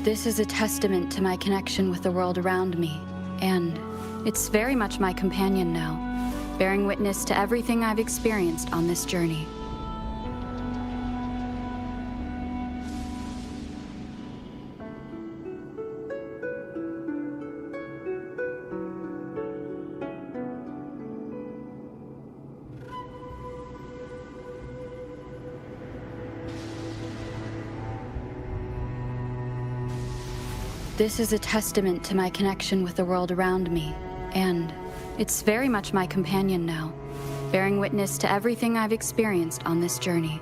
This is a testament to my connection with the world around me, and it's very much my companion now, bearing witness to everything I've experienced on this journey. This is a testament to my connection with the world around me, and it's very much my companion now, bearing witness to everything I've experienced on this journey.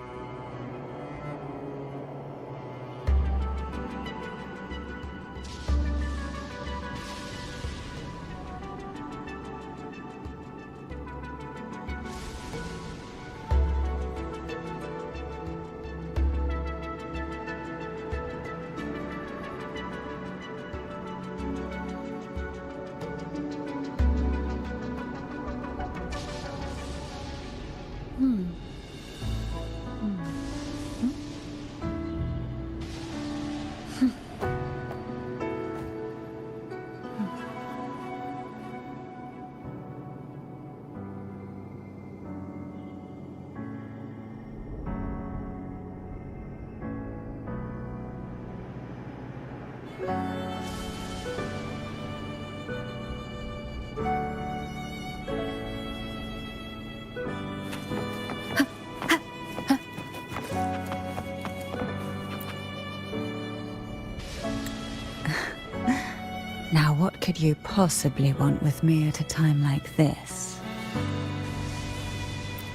Now, what could you possibly want with me at a time like this?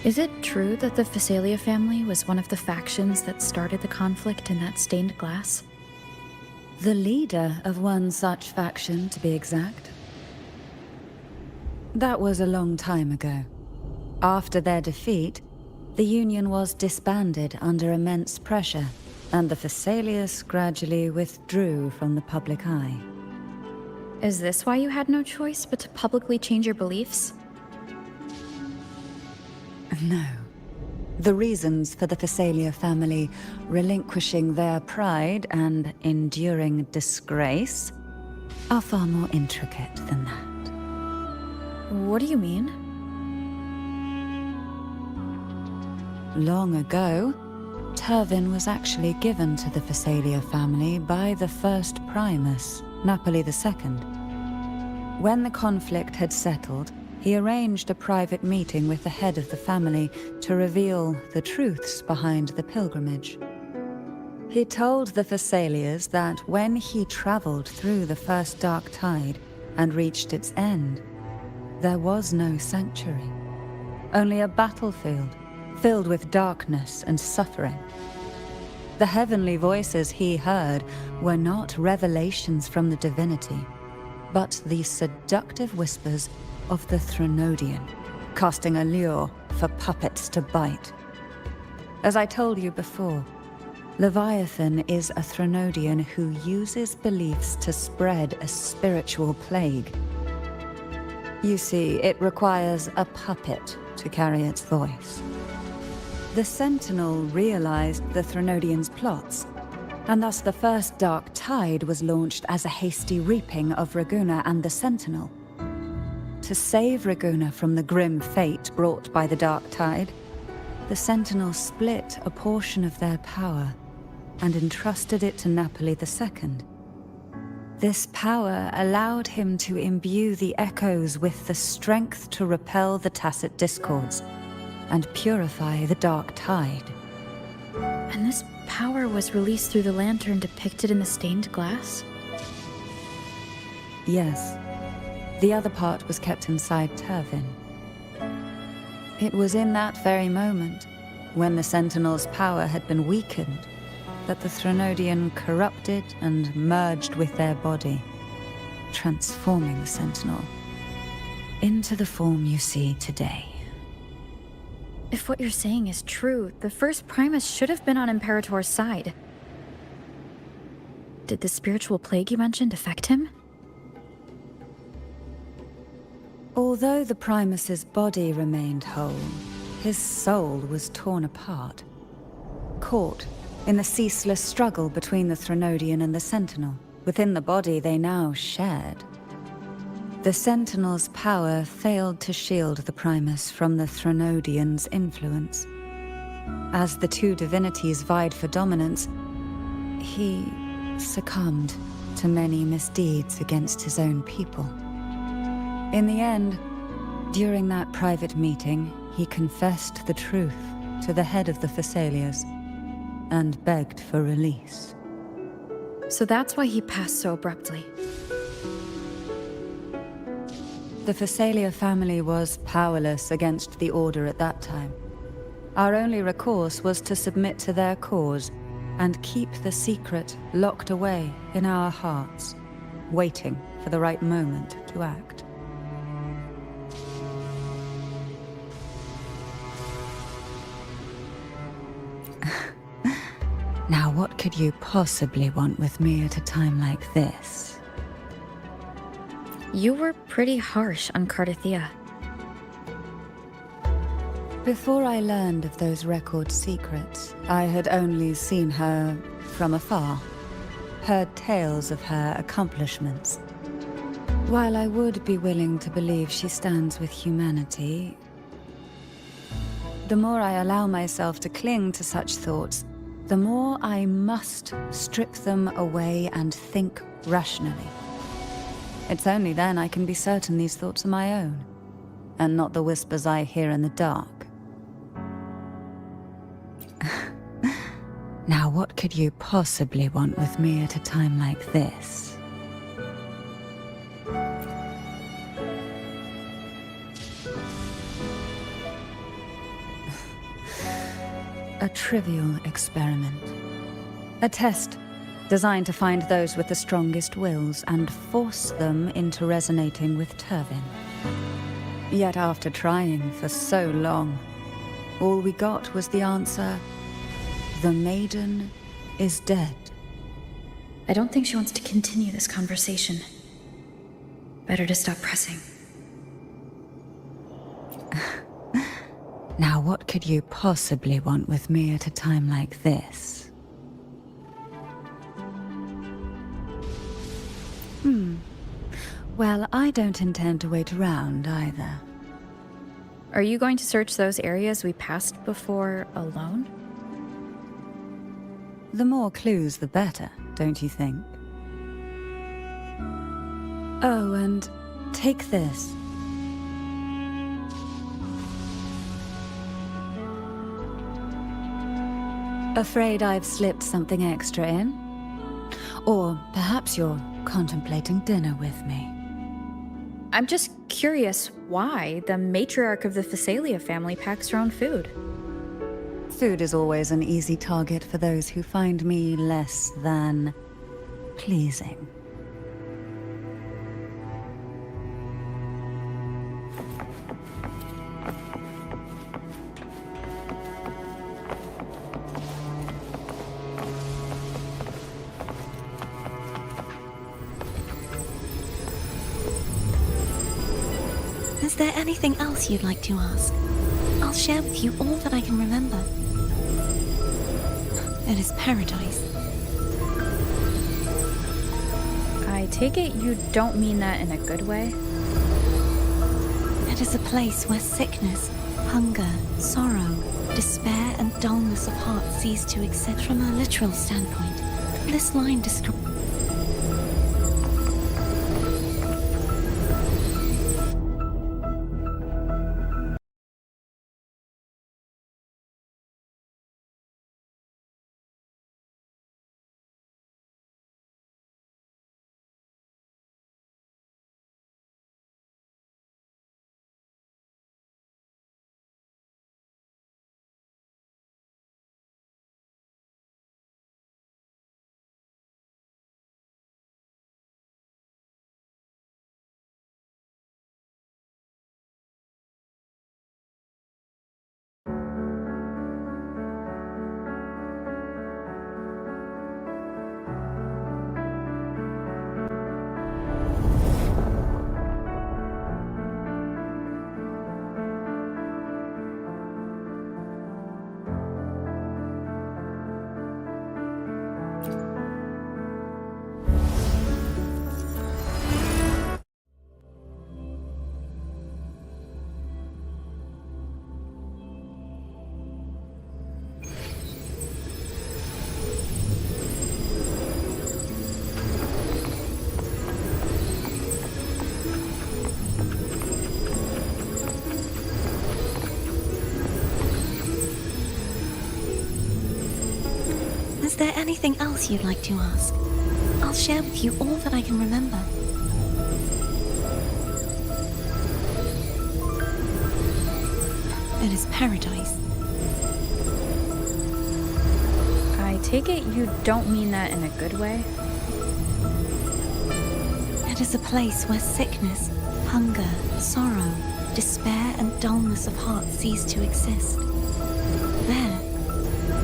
Is it true that the Phasalia family was one of the factions that started the conflict in that stained glass? The leader of one such faction, to be exact. That was a long time ago. After their defeat, the Union was disbanded under immense pressure, and the Phasalias gradually withdrew from the public eye. Is this why you had no choice but to publicly change your beliefs? No. The reasons for the Phasalia family relinquishing their pride and enduring disgrace are far more intricate than that. What do you mean? Long ago, Turvin was actually given to the Phasalia family by the first Primus, Napoli II. When the conflict had settled, he arranged a private meeting with the head of the family to reveal the truths behind the pilgrimage. He told the Phasalias that when he traveled through the first dark tide and reached its end, there was no sanctuary, only a battlefield filled with darkness and suffering. The heavenly voices he heard were not revelations from the divinity, but the seductive whispers of the Threnodian, casting a lure for puppets to bite. As I told you before, Leviathan is a Threnodian who uses beliefs to spread a spiritual plague. You see, it requires a puppet to carry its voice. The Sentinel realized the Threnodian's plots, and thus the first Dark Tide was launched as a hasty reaping of Raguna and the Sentinel. To save Raguna from the grim fate brought by the Dark Tide, the Sentinel split a portion of their power and entrusted it to Napoli II. This power allowed him to imbue the echoes with the strength to repel the tacit discords and purify the Dark Tide. And this power was released through the lantern depicted in the stained glass? Yes. The other part was kept inside Turvin. It was in that very moment, when the Sentinel's power had been weakened, that the Threnodian corrupted and merged with their body, transforming the Sentinel into the form you see today. If what you're saying is true, the first Primus should have been on Imperator's side. Did the spiritual plague you mentioned affect him? Although the Primus's body remained whole, his soul was torn apart, caught in the ceaseless struggle between the Threnodian and the Sentinel. within the body they now shared. The Sentinel's power failed to shield the Primus from the Threnodian's influence. As the two divinities vied for dominance, he succumbed to many misdeeds against his own people. In the end, during that private meeting, he confessed the truth to the head of the Thessalias and begged for release. So that's why he passed so abruptly. The Thessalia family was powerless against the Order at that time. Our only recourse was to submit to their cause and keep the secret locked away in our hearts, waiting for the right moment to act. Now, what could you possibly want with me at a time like this? You were pretty harsh on Cardathea. Before I learned of those record secrets, I had only seen her from afar, heard tales of her accomplishments. While I would be willing to believe she stands with humanity, the more I allow myself to cling to such thoughts, the more I must strip them away and think rationally. It's only then I can be certain these thoughts are my own, and not the whispers I hear in the dark. Now, what could you possibly want with me at a time like this? A trivial experiment. A test designed to find those with the strongest wills and force them into resonating with Turvin. Yet after trying for so long, all we got was the answer, "The maiden is dead." I don't think she wants to continue this conversation. Better to stop pressing. Now, what could you possibly want with me at a time like this? Well, I don't intend to wait around either. Are you going to search those areas we passed before alone? The more clues, the better, don't you think? Oh, and take this. Afraid I've slipped something extra in? Or perhaps you're contemplating dinner with me. I'm just curious why the matriarch of the Thessalia family packs her own food. Food is always an easy target for those who find me less than pleasing. Is there anything else you'd like to ask? I'll share with you all that I can remember. It is paradise. I take it you don't mean that in a good way? It is a place where sickness, hunger, sorrow, despair, and dullness of heart cease to exist. From a literal standpoint, this line describes anything else you'd like to ask? I'll share with you all that I can remember. It is paradise. I take it you don't mean that in a good way? It is a place where sickness, hunger, sorrow, despair, and dullness of heart cease to exist. There,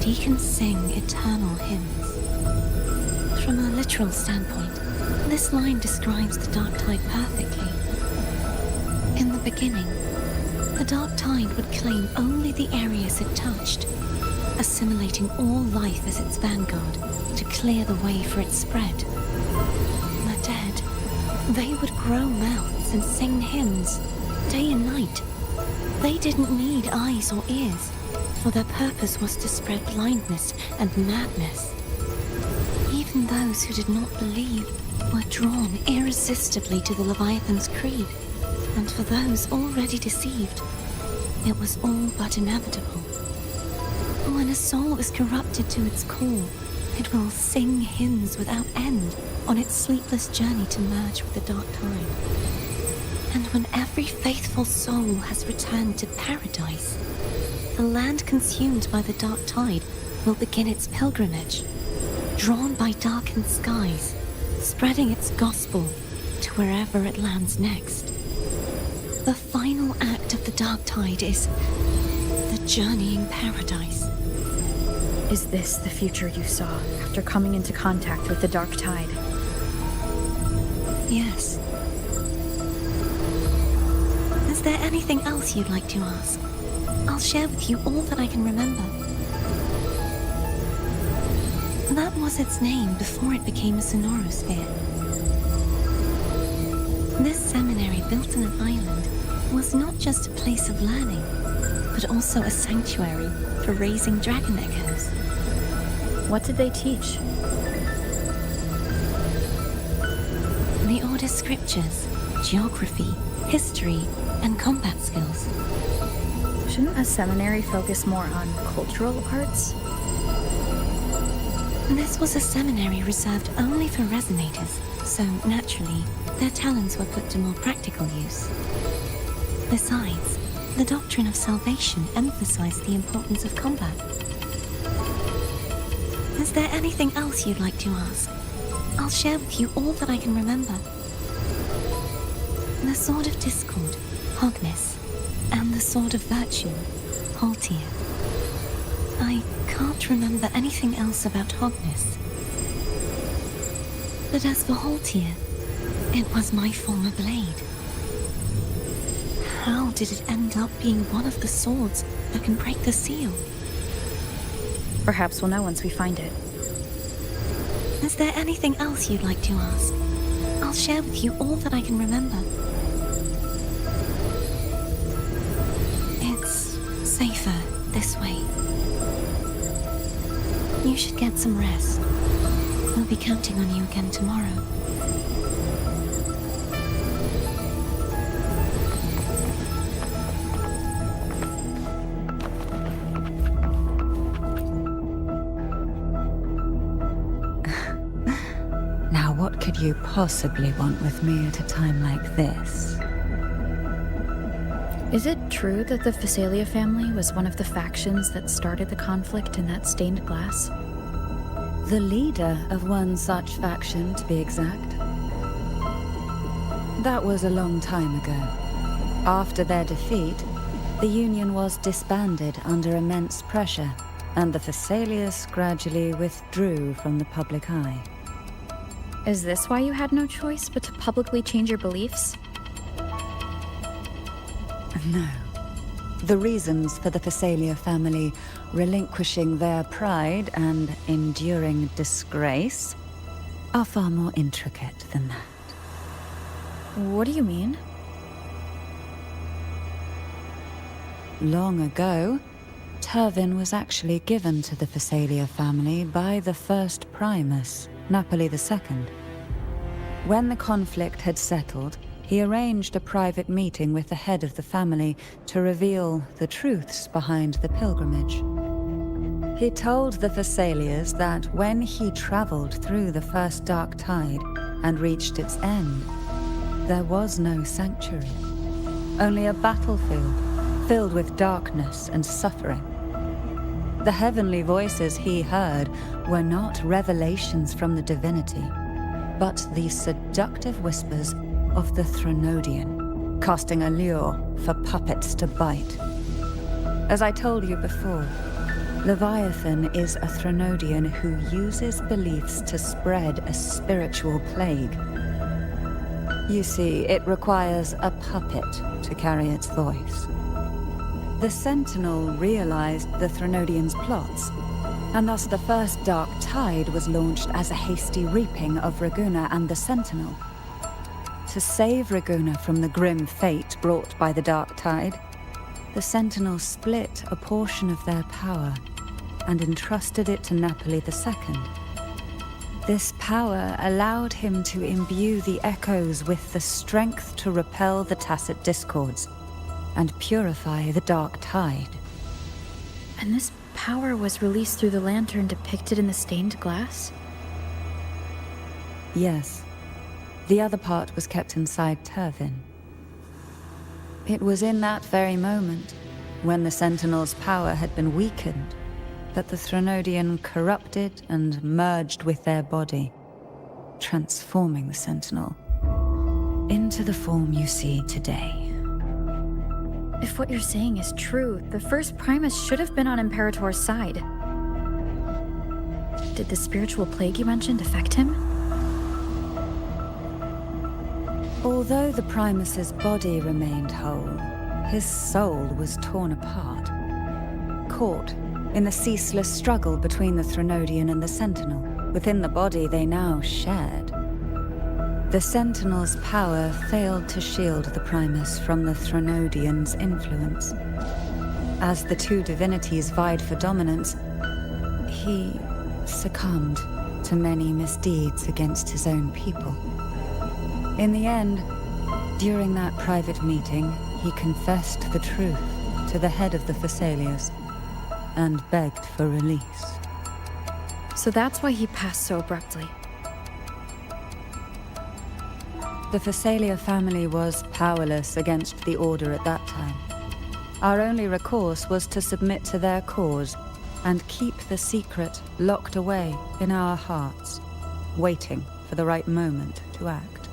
deacons sing eternal hymns. From a literal standpoint, this line describes the dark tide perfectly. In the beginning, the dark tide would claim only the areas it touched, assimilating all life as its vanguard to clear the way for its spread. The dead, they would grow mouths and sing hymns, day and night. They didn't need eyes or ears, for their purpose was to spread blindness and madness. Even those who did not believe were drawn irresistibly to the Leviathan's creed, and for those already deceived, it was all but inevitable. When a soul is corrupted to its core, it will sing hymns without end on its sleepless journey to merge with the dark tide. And when every faithful soul has returned to paradise, the land consumed by the dark tide will begin its pilgrimage, drawn by darkened skies, spreading its gospel to wherever it lands next. The final act of the dark tide is the journeying paradise. Is this the future you saw after coming into contact with the dark tide? Yes. Is there anything else you'd like to ask? I'll share with you all that I can remember. That was its name before it became a sonorosphere. This seminary, built on an island, was not just a place of learning, but also a sanctuary for raising dragon echoes. What did they teach? The Order's scriptures, geography, history, and combat skills. Shouldn't a seminary focus more on cultural arts? This was a seminary reserved only for resonators, so naturally, their talents were put to more practical use. Besides, the doctrine of salvation emphasized the importance of combat. Is there anything else you'd like to ask? I'll share with you all that I can remember. The Sword of Discord, Hogness, and the Sword of Virtue, Haltier. I can't remember anything else about Hogness. But as for Haltier, it was my former blade. How did it end up being one of the swords that can break the seal? Perhaps we'll know once we find it. Is there anything else you'd like to ask? I'll share with you all that I can remember. It's safer this way. You should get some rest. We'll be counting on you again tomorrow. Now, what could you possibly want with me at a time like this? Is it true that the Phasalia family was one of the factions that started the conflict in that stained glass? The leader of one such faction, to be exact. That was a long time ago. After their defeat, the Union was disbanded under immense pressure, and the Phasalias gradually withdrew from the public eye. Is this why you had no choice but to publicly change your beliefs? No. The reasons for the Phasalia family relinquishing their pride and enduring disgrace are far more intricate than that. What do you mean? Long ago, Turvin was actually given to the Phasalia family by the first Primus, Napoli II. When the conflict had settled, he arranged a private meeting with the head of the family to reveal the truths behind the pilgrimage. He told the Thessalians that when he traveled through the first dark tide and reached its end, there was no sanctuary, only a battlefield filled with darkness and suffering. The heavenly voices he heard were not revelations from the divinity, but the seductive whispers of the Threnodian, casting a lure for puppets to bite. As I told you before, Leviathan is a Threnodian who uses beliefs to spread a spiritual plague. You see, it requires a puppet to carry its voice. The Sentinel realized the Threnodians' plots, and thus the first Dark Tide was launched as a hasty reaping of Raguna and the Sentinel. To save Raguna from the grim fate brought by the Dark Tide, the Sentinel split a portion of their power and entrusted it to Napoli II. This power allowed him to imbue the echoes with the strength to repel the tacit discords and purify the Dark Tide. And this power was released through the lantern depicted in the stained glass? Yes. The other part was kept inside Turvin. It was in that very moment, when the Sentinel's power had been weakened, that the Threnodian corrupted and merged with their body, transforming the Sentinel into the form you see today. If what you're saying is true, the first Primus should have been on Imperator's side. Did the spiritual plague you mentioned affect him? Although the Primus's body remained whole, his soul was torn apart, caught in the ceaseless struggle between the Threnodian and the Sentinel. Within the body they now shared. The Sentinel's power failed to shield the Primus from the Threnodian's influence. As the two divinities vied for dominance, he succumbed to many misdeeds against his own people. In the end, during that private meeting, he confessed the truth to the head of the Thessalians and begged for release. So that's why he passed so abruptly. The Thessalia family was powerless against the Order at that time. Our only recourse was to submit to their cause and keep the secret locked away in our hearts, waiting for the right moment to act.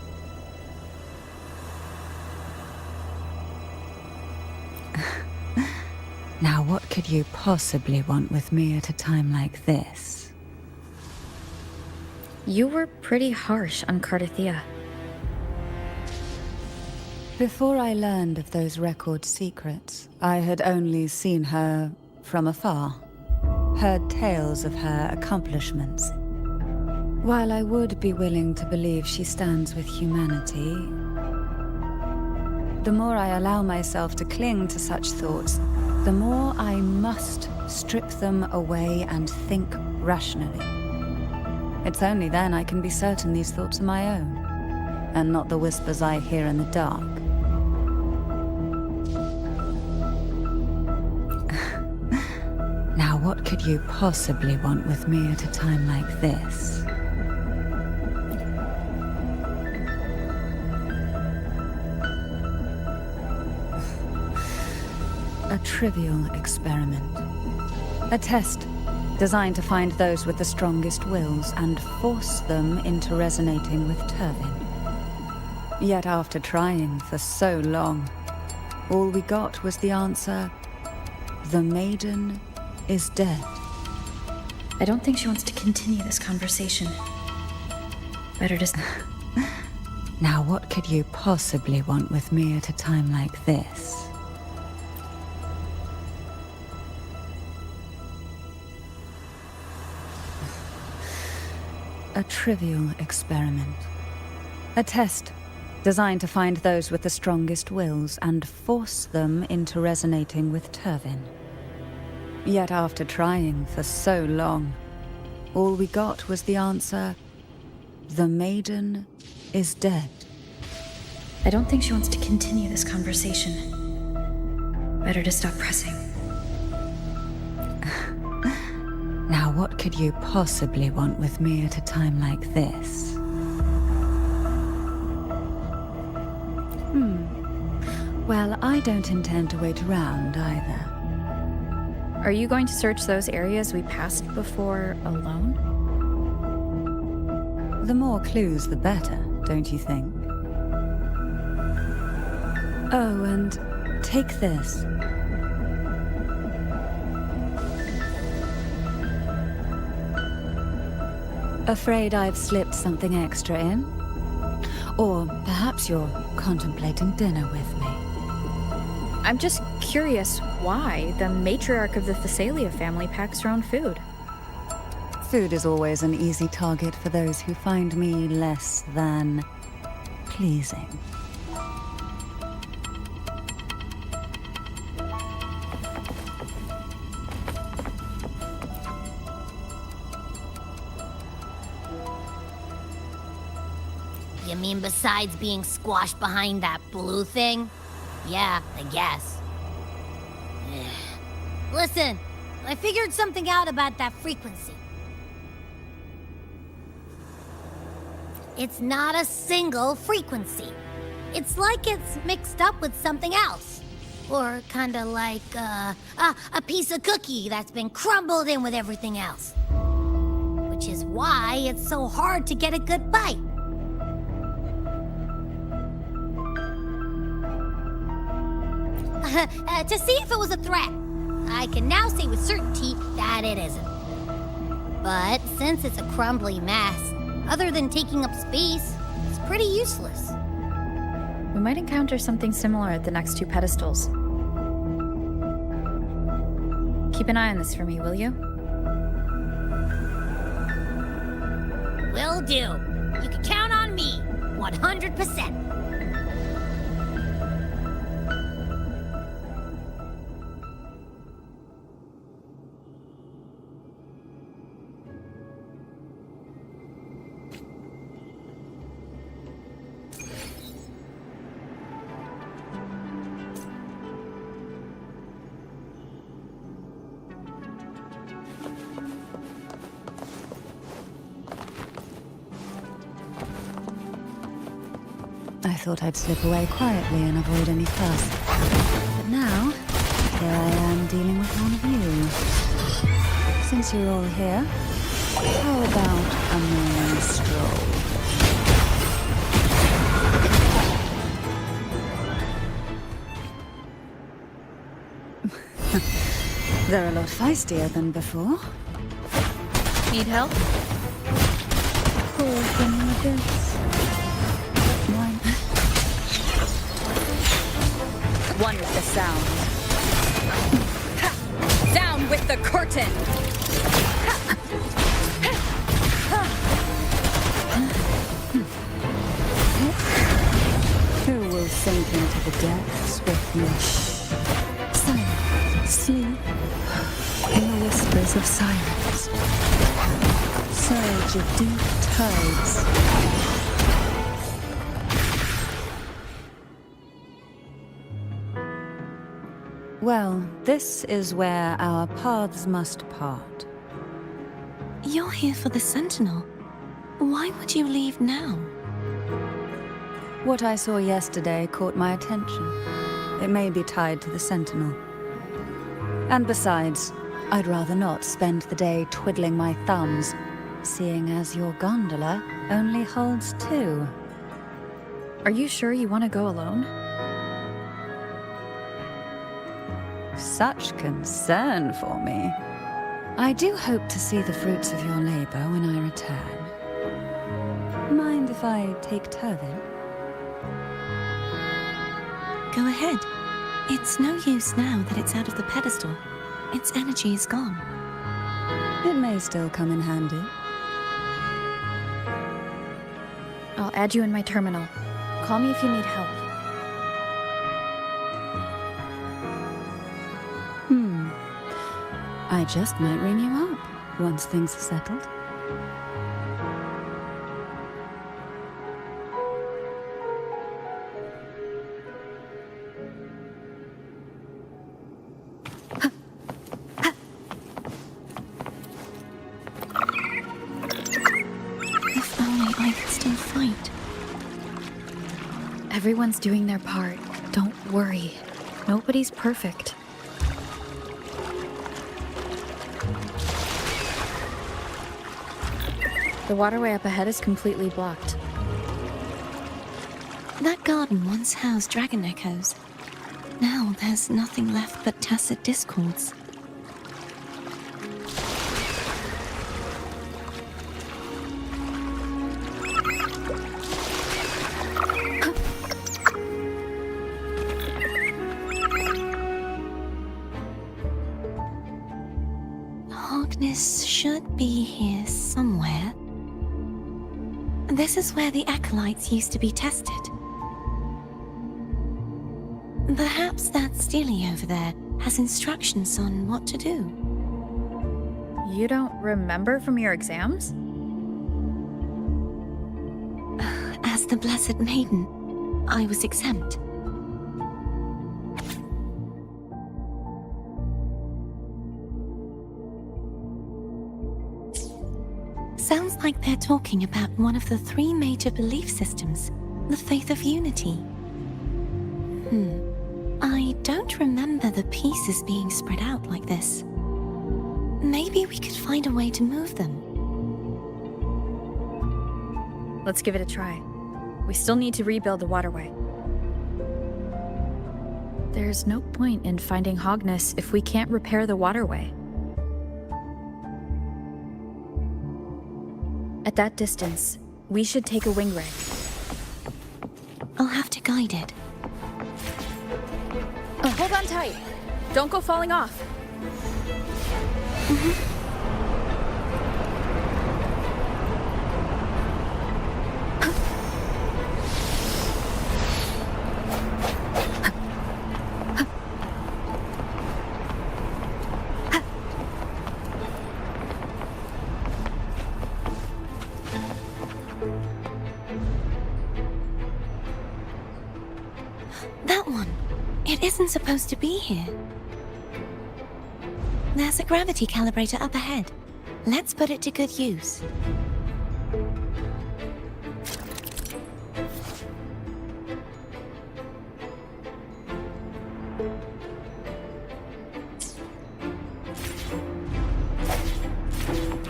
Now, what could you possibly want with me at a time like this? You were pretty harsh on Cardathea. Before I learned of those record secrets, I had only seen her from afar, heard tales of her accomplishments. While I would be willing to believe she stands with humanity, the more I allow myself to cling to such thoughts, the more I must strip them away and think rationally. It's only then I can be certain these thoughts are my own, and not the whispers I hear in the dark. Now, what could you possibly want with me at a time like this? A trivial experiment. A test designed to find those with the strongest wills and force them into resonating with Turvin. Yet after trying for so long, all we got was the answer, "The maiden is dead." I don't think she wants to continue this conversation. Better just... Now, what could you possibly want with me at a time like this? A trivial experiment. A test designed to find those with the strongest wills and force them into resonating with Turvin. Yet after trying for so long, all we got was the answer, "The maiden is dead." I don't think she wants to continue this conversation. Better to stop pressing. Now, what could you possibly want with me at a time like this? Well, I don't intend to wait around either. Are you going to search those areas we passed before alone? The more clues, the better, don't you think? Oh, and take this. Afraid I've slipped something extra in? Or perhaps you're contemplating dinner with me. I'm just curious why the matriarch of the Thessalia family packs her own food. Food is always an easy target for those who find me less than pleasing. You mean besides being squashed behind that blue thing? Yeah, I guess. Listen, I figured something out about that frequency. It's not a single frequency. It's like it's mixed up with something else. Or kinda like, a piece of cookie that's been crumbled in with everything else. Which is why it's so hard to get a good bite. To see if it was a threat. I can now say with certainty that it isn't. But since it's a crumbly mess, other than taking up space, it's pretty useless. We might encounter something similar at the next two pedestals. Keep an eye on this for me, will you? Will do. You can count on me, 100%. I thought I'd slip away quietly and avoid any fuss. But now, here I am dealing with one of you. Since you're all here, how about a morning stroll? They're a lot feistier than before. Need help? Poor thing like this. Why? One with the sound. Ha! Down with the curtain! Who will sink into the depths with me? Silent, sleep, in the whispers of silence. Surge of deep tides. Well, this is where our paths must part. You're here for the Sentinel. Why would you leave now? What I saw yesterday caught my attention. It may be tied to the Sentinel. And besides, I'd rather not spend the day twiddling my thumbs, seeing as your gondola only holds two. Are you sure you want to go alone? Such concern for me. I do hope to see the fruits of your labor when I return. Mind if I take Turvin? Go ahead. It's no use now that it's out of the pedestal. Its energy is gone. It may still come in handy. I'll add you in my terminal. Call me if you need help. I just might ring you up once things are settled. Everyone's doing their part. Don't worry. Nobody's perfect. The waterway up ahead is completely blocked. That garden once housed dragon echoes. Now there's nothing left but tacit discords. Hogness should be here somewhere. This is where the acolytes used to be tested. Perhaps that Steely over there has instructions on what to do. You don't remember from your exams? As the Blessed Maiden, I was exempt. Sounds like they're talking about one of the 3 major belief systems, the faith of unity. I don't remember the pieces being spread out like this. Maybe we could find a way to move them. Let's give it a try. We still need to rebuild the waterway. There's no point in finding Hogness if we can't repair the waterway. At that distance, we should take a wing ray. I'll have to guide it. Hold on tight. Don't go falling off. That one. It isn't supposed to be here. There's a gravity calibrator up ahead. Let's put it to good use.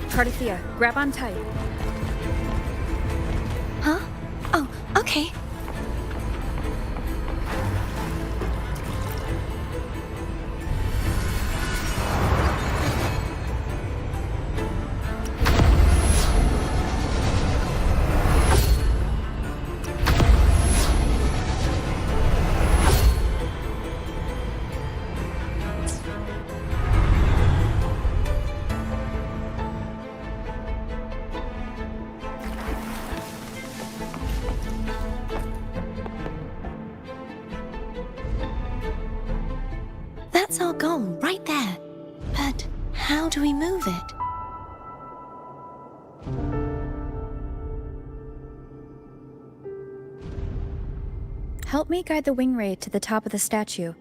Cardathea, grab on tight. Huh? Oh, okay. That's our goal, right there. But how do we move it? Help me guide the wing ray to the top of the statue.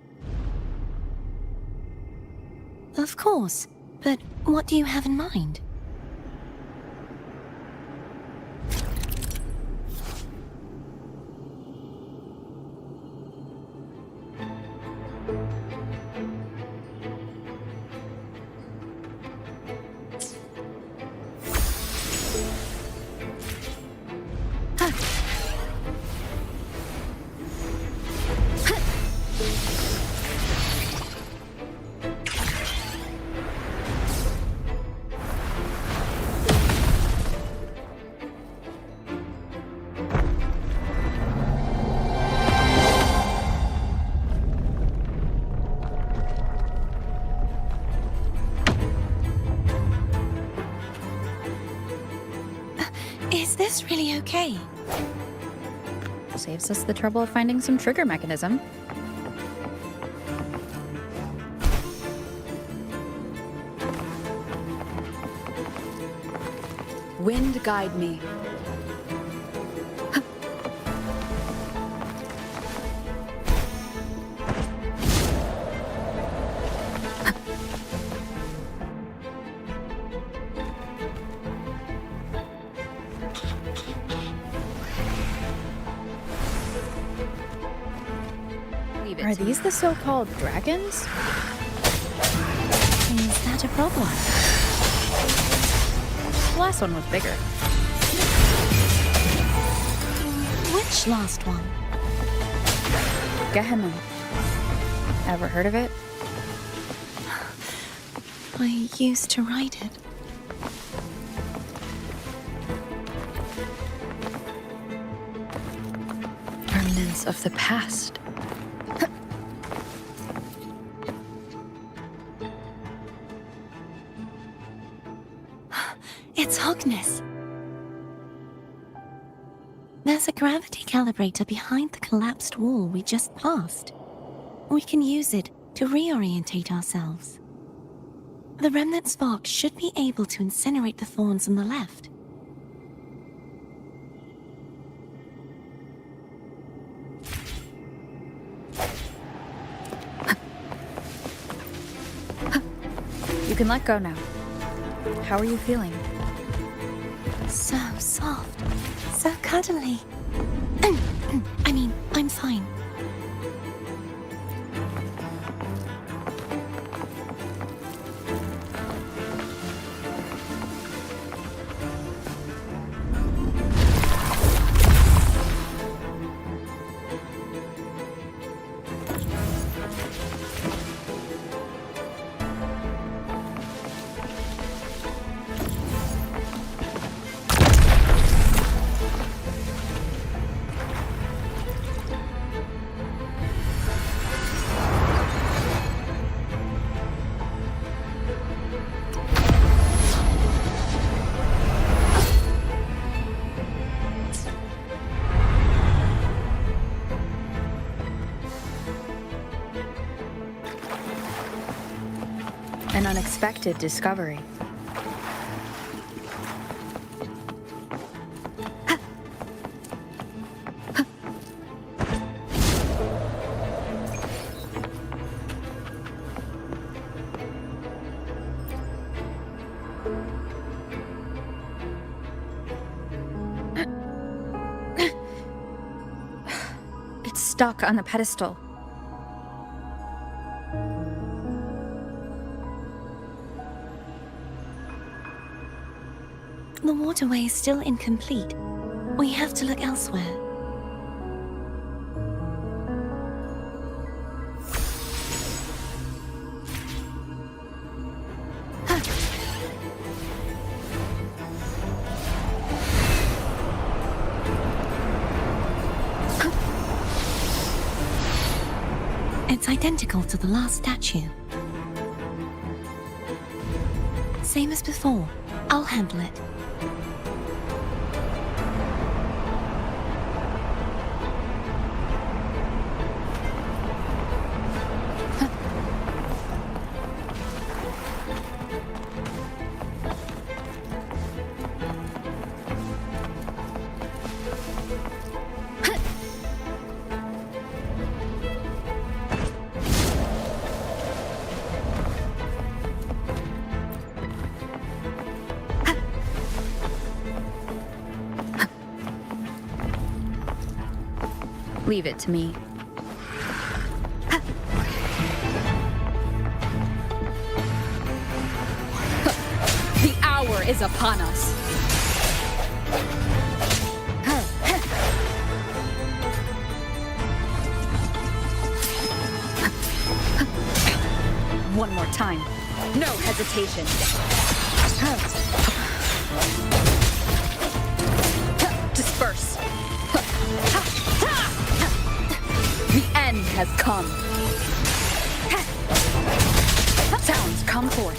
Of course, but what do you have in mind? Is this really okay? Saves us the trouble of finding some trigger mechanism. Wind guide me. Are these the so-called dragons? Is that a problem? The last one was bigger. Which last one? Gehenna. Ever heard of it? I used to ride it. Remnants of the past. It's Hogness. There's a gravity calibrator behind the collapsed wall we just passed. We can use it to reorientate ourselves. The remnant spark should be able to incinerate the thorns on the left. You can let go now. How are you feeling? So soft, so cuddly. I mean, I'm fine. An unexpected discovery. It's stuck on the pedestal. The waterway is still incomplete. We have to look elsewhere. It's identical to the last statue. Same as before. I'll handle it. Leave it to me. The hour is upon us. One more time. No hesitation. Disperse. The end has come. Sounds come forth.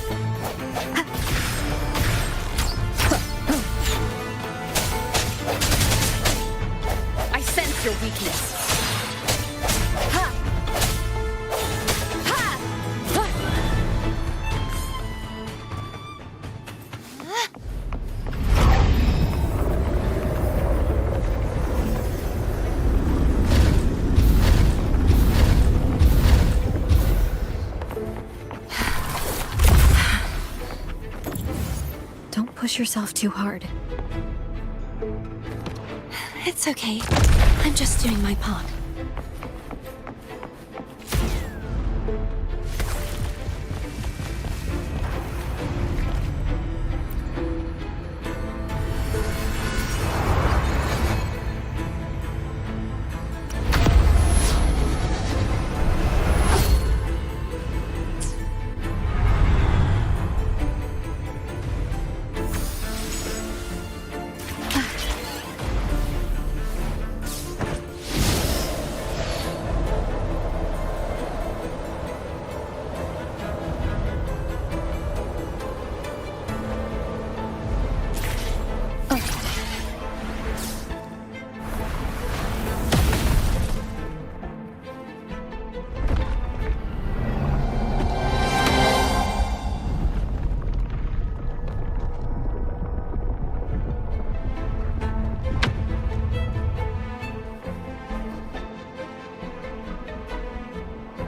I sense your weakness. Don't push yourself too hard. It's okay. I'm just doing my part.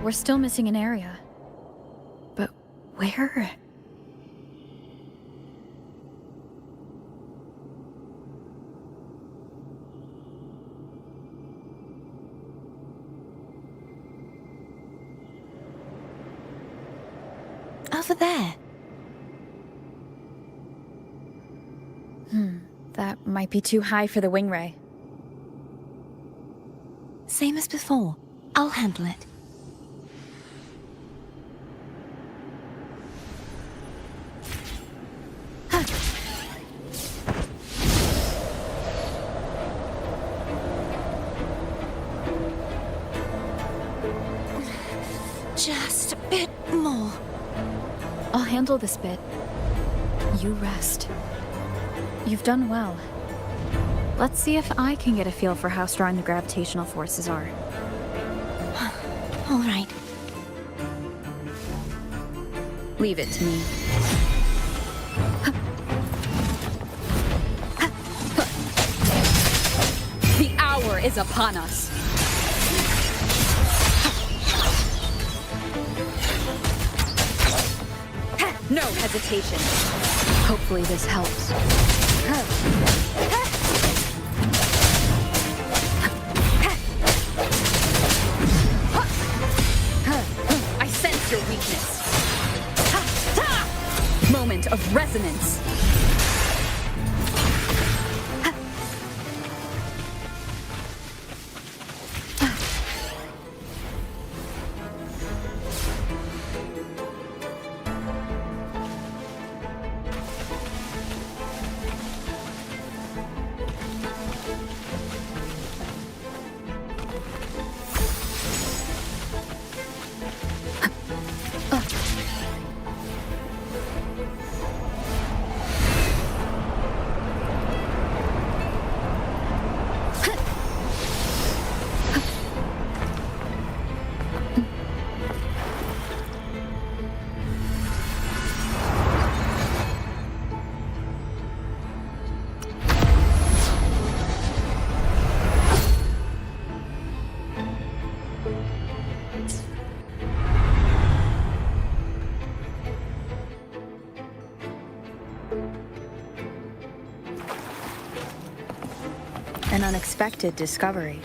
we're still missing an area. But where? Over there. That might be too high for the wing ray. Same as before. I'll handle it. Just a bit more. I'll handle this bit. You rest. You've done well. Let's see if I can get a feel for how strong the gravitational forces are. All right. Leave it to me. The hour is upon us. No hesitation. Hopefully this helps. I sense your weakness. Moment of resonance. An unexpected discovery.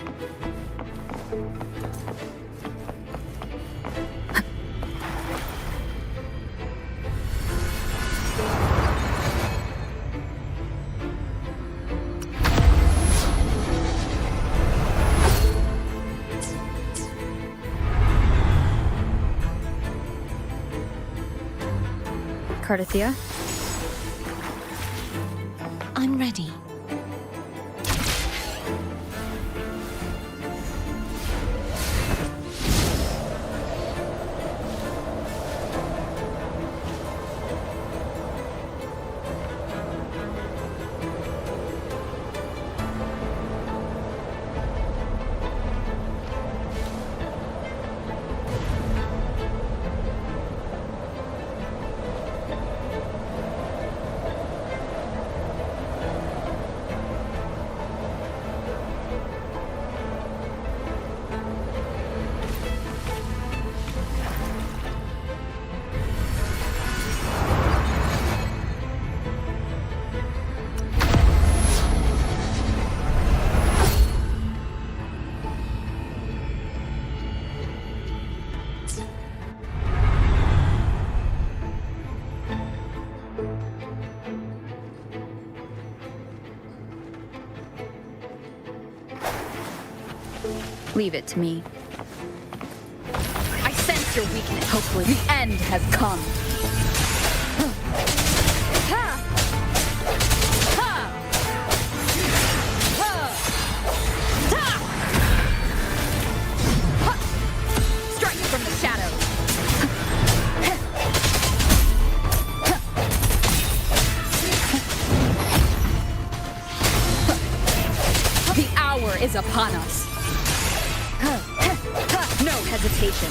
Cardathia? I'm ready. Leave it to me. I sense your weakness. Hopefully the end has come. Strike from the shadows. The hour is upon us. No hesitation.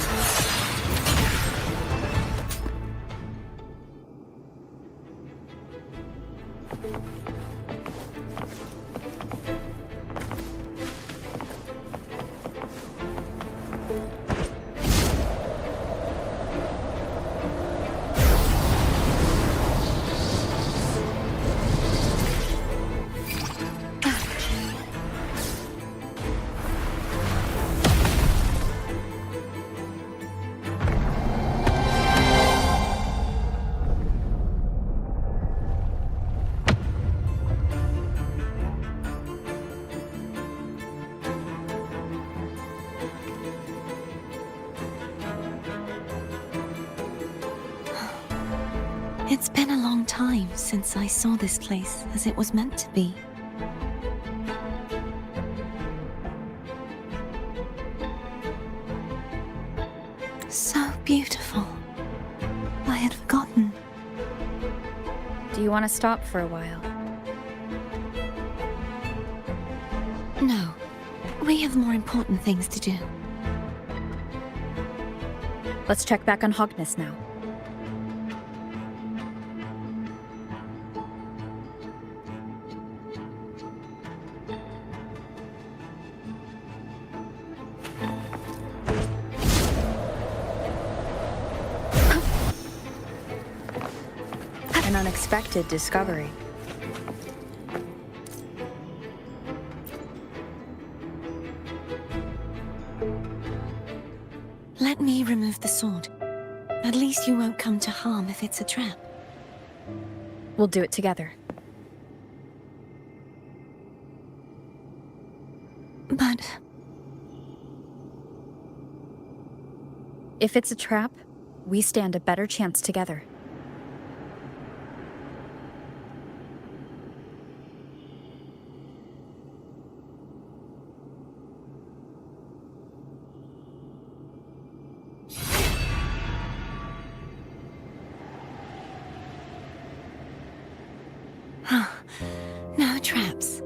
It's been a long time since I saw this place as it was meant to be. So beautiful. I had forgotten. Do you want to stop for a while? No. We have more important things to do. Let's check back on Hogness now. An unexpected discovery. Let me remove the sword. At least you won't come to harm if it's a trap. We'll do it together. But If it's a trap, we stand a better chance together. no traps.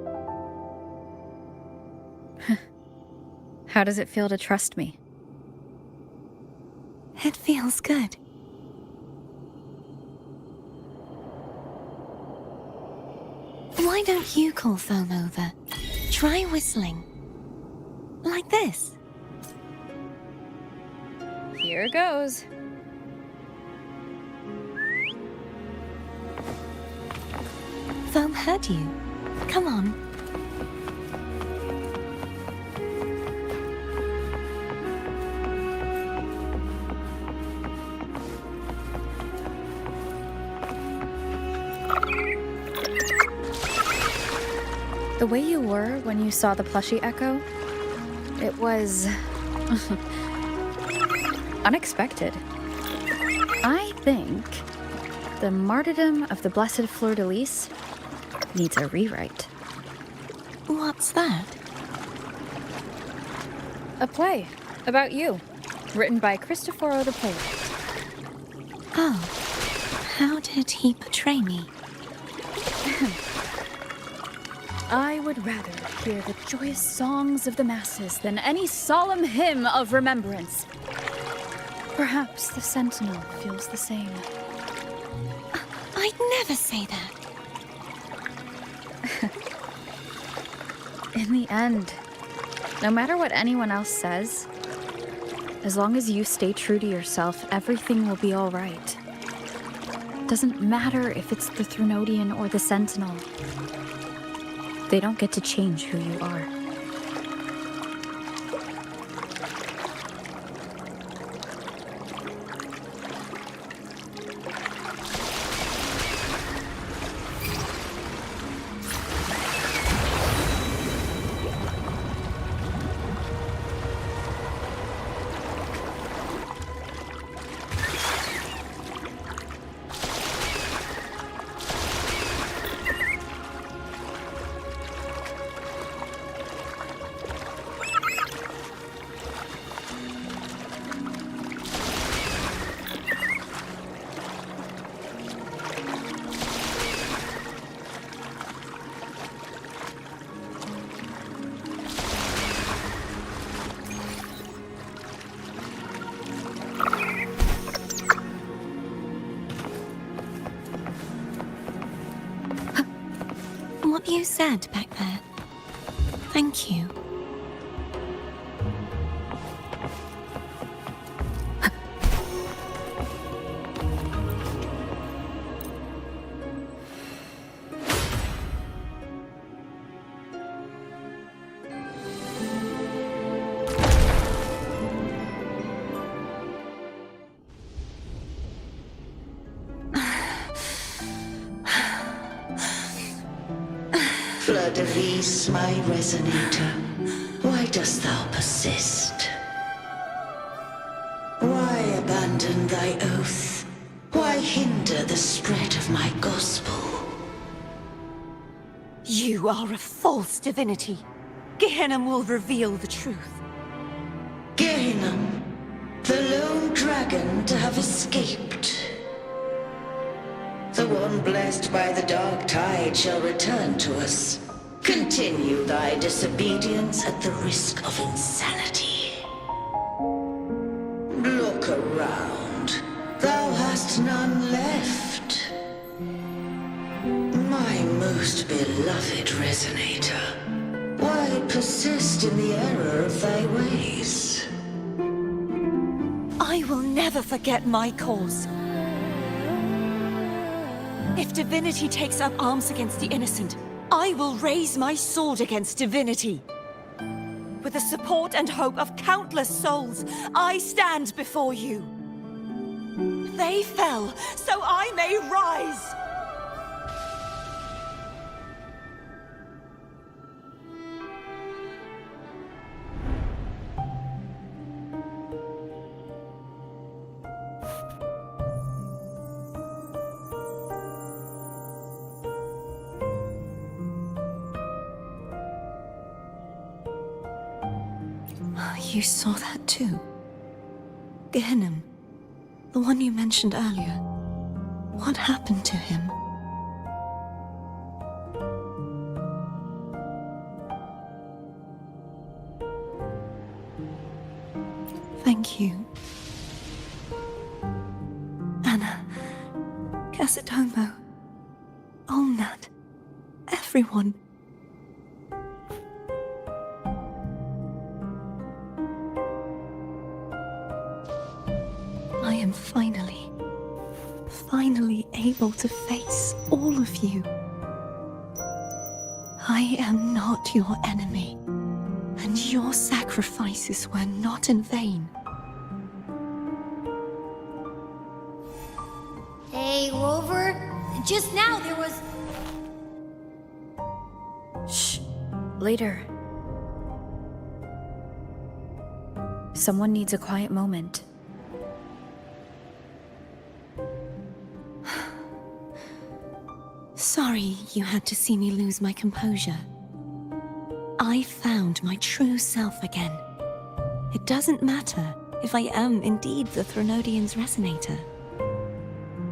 How does it feel to trust me? It feels good. Why don't you call Foam over? Try whistling. Like this. Here goes. Foam heard you. Come on. The way you were when you saw the plushie echo, it was unexpected. I think the martyrdom of the Blessed Fleur-de-Lis needs a rewrite. What's that? A play about you, written by Cristoforo the playwright. Oh, how did he portray me? I would rather hear the joyous songs of the masses than any solemn hymn of remembrance. Perhaps the Sentinel feels the same. I'd never say that. In the end, no matter what anyone else says, as long as you stay true to yourself, everything will be all right. Doesn't matter if it's the Threnodian or the Sentinel. They don't get to change who you are. What you said back there. Thank you. Fleur-de-Lis, my resonator, why dost thou persist? Why abandon thy oath? Why hinder the spread of my gospel? You are a false divinity. Gehenna will reveal the truth. Gehenna, the lone dragon to have escaped. The one blessed by the dark tide shall return to us. Continue thy disobedience at the risk of insanity. Look around. Thou hast none left. My most beloved Resonator, why persist in the error of thy ways? I will never forget my cause. If divinity takes up arms against the innocent, I will raise my sword against divinity. With the support and hope of countless souls, I stand before you. They fell, so I may rise! You saw that too? Gehenna, the one you mentioned earlier. What happened to him? Thank you. Anna, Casatomo, Olnat, everyone. I am finally able to face all of you. I am not your enemy, and your sacrifices were not in vain. Hey, Rover, just now there was... Shh. Later. Someone needs a quiet moment. Sorry you had to see me lose my composure. I found my true self again. It doesn't matter if I am indeed the Threnodian's Resonator.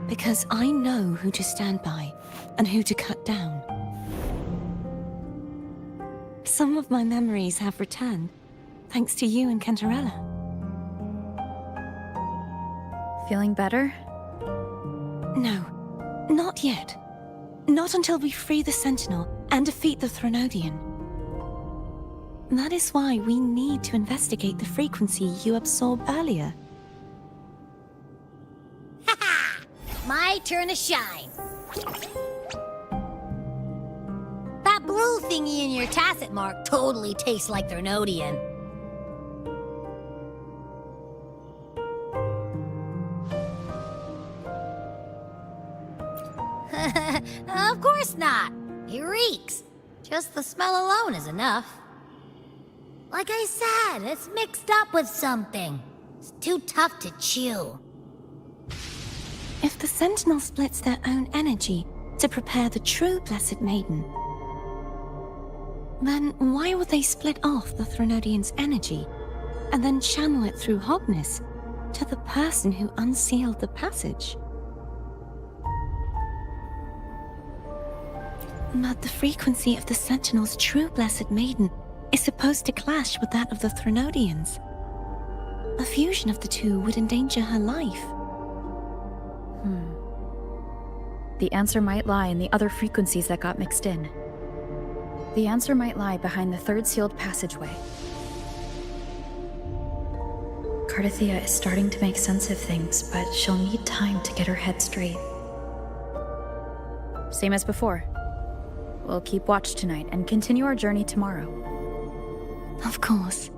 Because I know who to stand by and who to cut down. Some of my memories have returned, thanks to you and Cantarella. Feeling better? No, not yet. Not until we free the Sentinel and defeat the Threnodian. That is why we need to investigate the frequency you absorbed earlier. My turn to shine. That blue thingy in your tacit mark totally tastes like Threnodian. Of course not. He reeks. Just the smell alone is enough. Like I said, it's mixed up with something. It's too tough to chew. If the Sentinel splits their own energy to prepare the true Blessed Maiden, then why would they split off the Threnodian's energy and then channel it through Hogness to the person who unsealed the passage? But the frequency of the Sentinel's true Blessed Maiden is supposed to clash with that of the Threnodian's. A fusion of the two would endanger her life. The answer might lie in the other frequencies that got mixed in. The answer might lie behind the third sealed passageway. Cardathia is starting to make sense of things, but she'll need time to get her head straight. Same as before. We'll keep watch tonight and continue our journey tomorrow. Of course.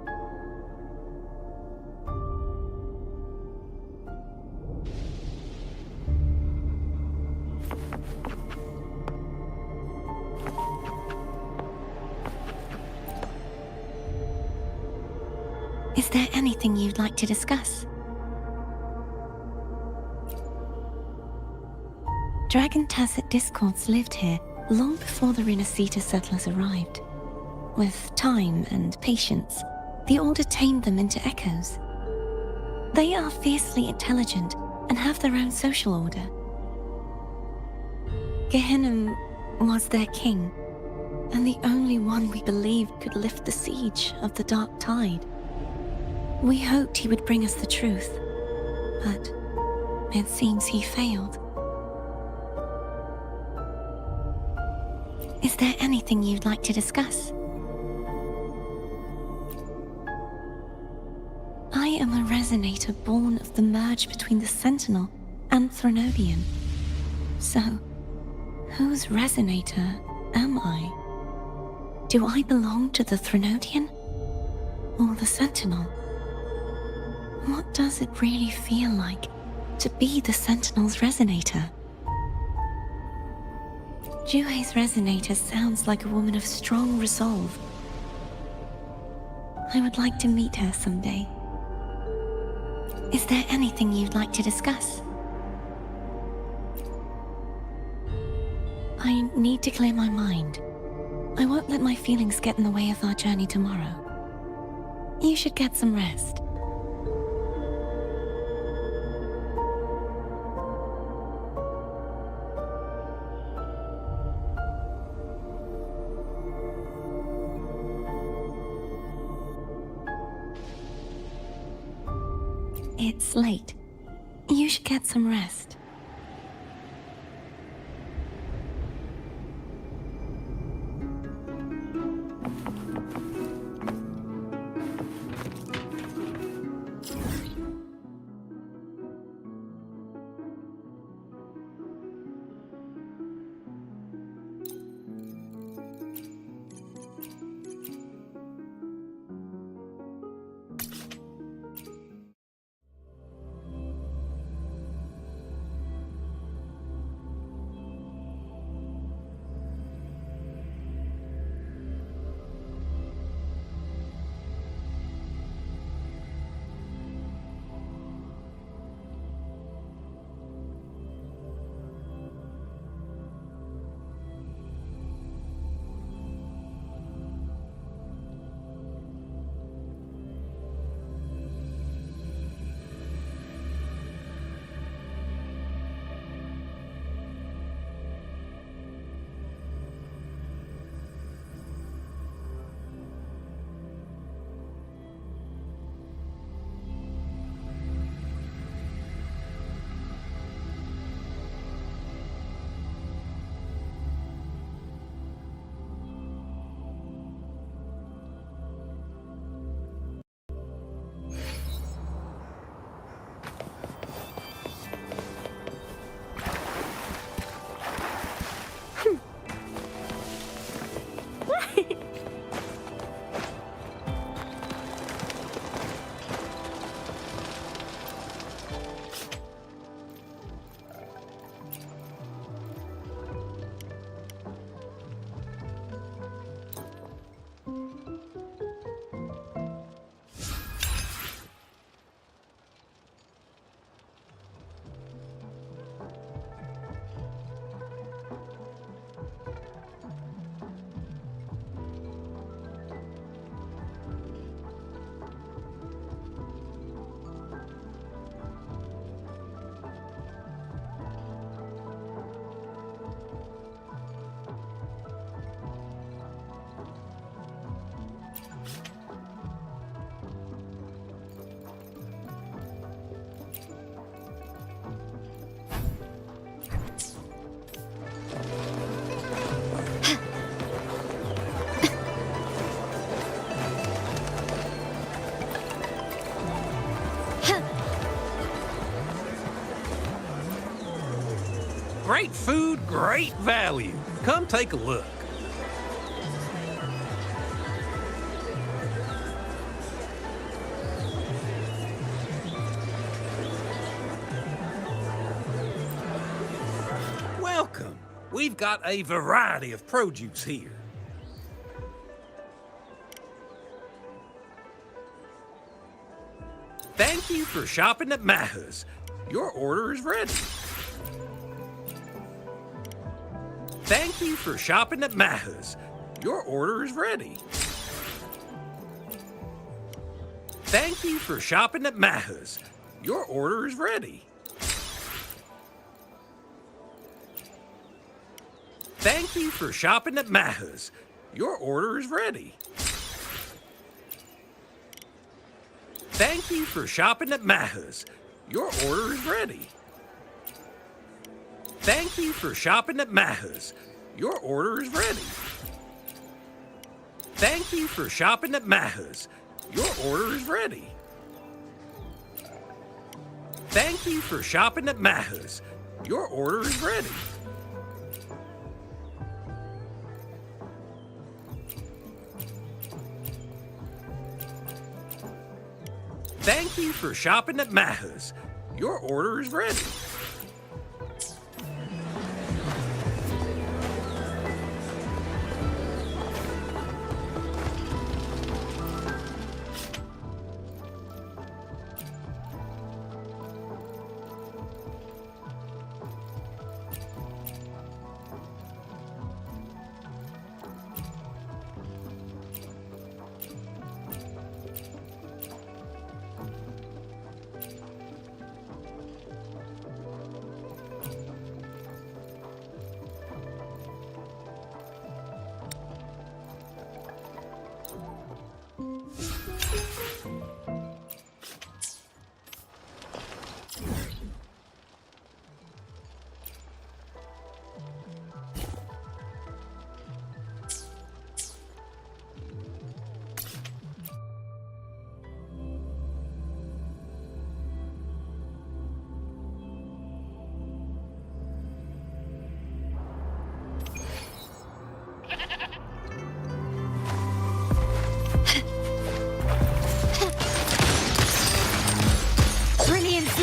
Is there anything you'd like to discuss? Dragon Tacet discords lived here long before the Renacita settlers arrived. With time and patience, the Order tamed them into echoes. They are fiercely intelligent and have their own social order. Gehinnom was their king, and the only one we believed could lift the siege of the Dark Tide. We hoped he would bring us the truth, but it seems he failed. Is there anything you'd like to discuss? I am a resonator born of the merge between the Sentinel and Threnodian. So, whose resonator am I? Do I belong to the Threnodian? Or the Sentinel? What does it really feel like to be the Sentinel's resonator? Juhe's resonator sounds like a woman of strong resolve. I would like to meet her someday. Is there anything you'd like to discuss? I need to clear my mind. I won't let my feelings get in the way of our journey tomorrow. You should get some rest. It's late. You should get some rest. Great food, great value. Come take a look. Welcome. We've got a variety of produce here. Thank you for shopping at Maha's. Your order is ready. Thank you for shopping at Maha's. Your order is ready. Thank you for shopping at Maha's. Your order is ready. Thank you for shopping at Maha's. Your order is ready. Thank you for shopping at Maha's. Your order is ready. Thank you for shopping at Maha's. Your order is ready. Thank you for shopping at Maha's. Your order is ready. Thank you for shopping at Maha's. Your order is ready. Thank you for shopping at Maha's. Your order is ready.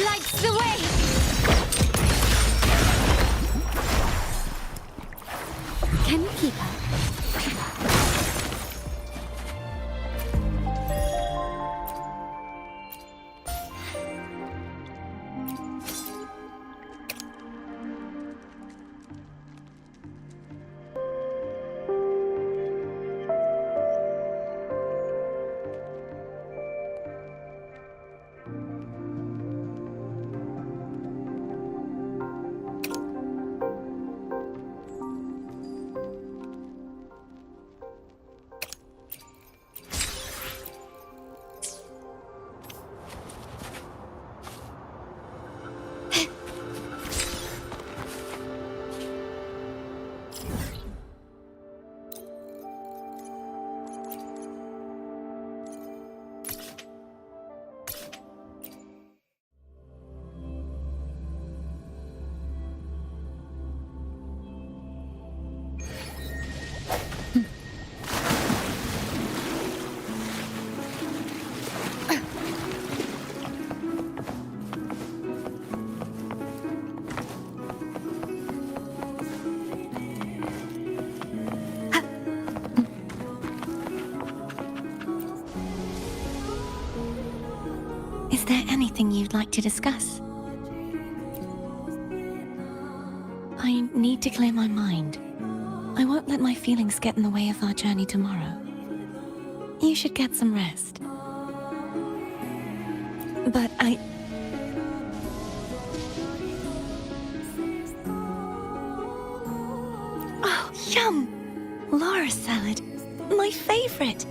Lights the way! Can you keep up? Is there anything you'd like to discuss? I need to clear my mind. I won't let my feelings get in the way of our journey tomorrow. You should get some rest. But Oh, yum! Laura salad. My favorite.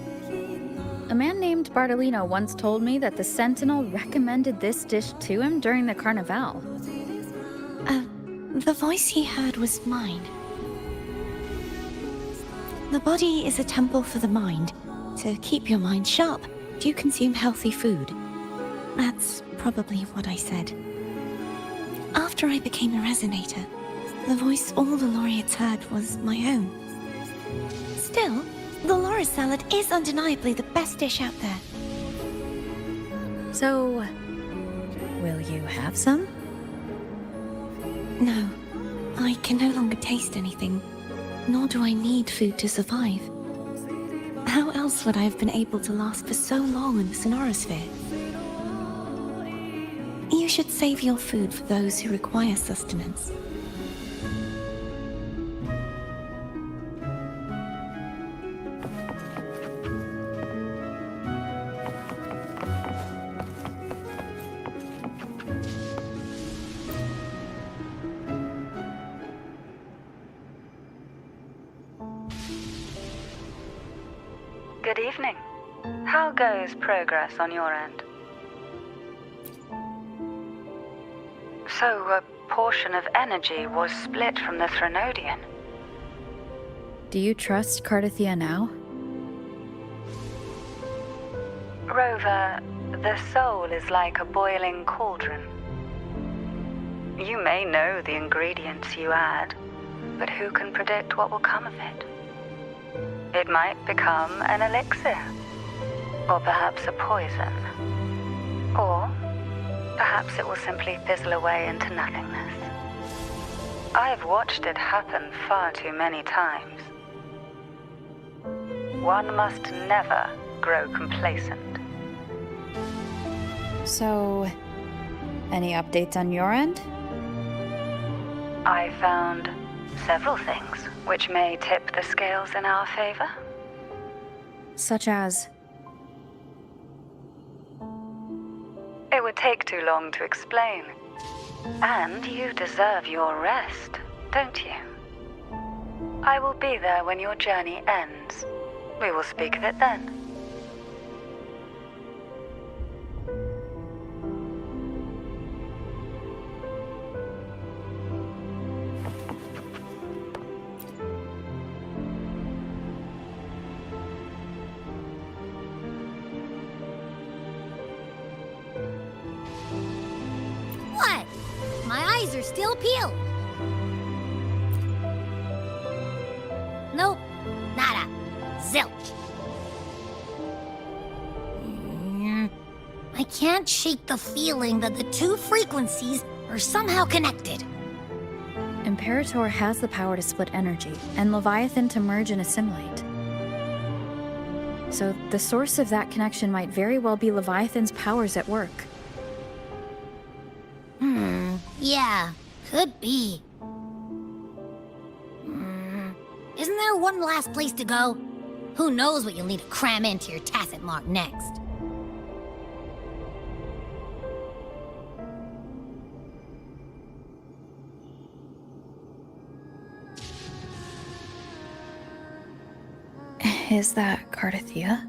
A man named Bartolino once told me that the Sentinel recommended this dish to him during the Carnival. The voice he heard was mine. The body is a temple for the mind. To keep your mind sharp, do you consume healthy food? That's probably what I said. After I became a resonator, the voice all the laureates heard was my own. Still, the Laura salad is undeniably the best dish out there. So, will you have some? No, I can no longer taste anything, nor do I need food to survive. How else would I have been able to last for so long in the Sonorosphere? You should save your food for those who require sustenance. evening. How goes progress on your end? So, a portion of energy was split from the Threnodian. Do you trust Cardathia now? Rover, the soul is like a boiling cauldron. You may know the ingredients you add, but who can predict what will come of it? It might become an elixir, or perhaps a poison, or perhaps it will simply fizzle away into nothingness. I've watched it happen far too many times. One must never grow complacent. So, any updates on your end? I found several things which may tip the scales in our favor. Such as? It would take too long to explain. And you deserve your rest, don't you? I will be there when your journey ends. We will speak of it then. What? My eyes are still peeled. Nope. Nada. Zilch. I can't shake the feeling that the two frequencies are somehow connected. Imperator has the power to split energy, and Leviathan to merge and assimilate. So the source of that connection might very well be Leviathan's powers at work. Yeah, could be. Isn't there one last place to go? Who knows what you'll need to cram into your tacit mark next? Is that Cardathia?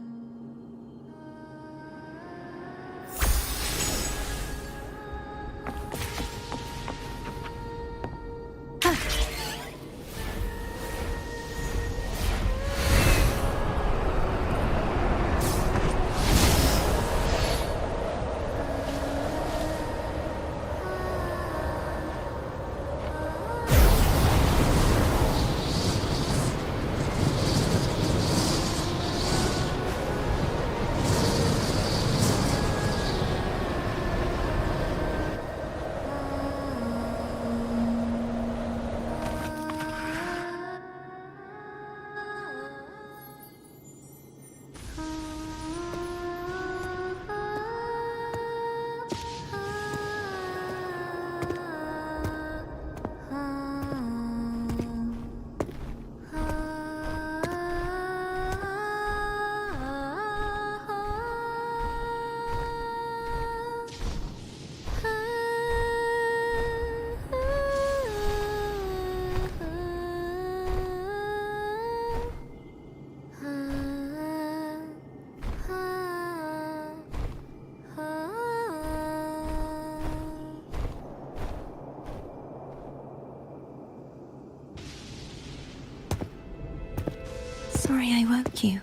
Sorry I woke you.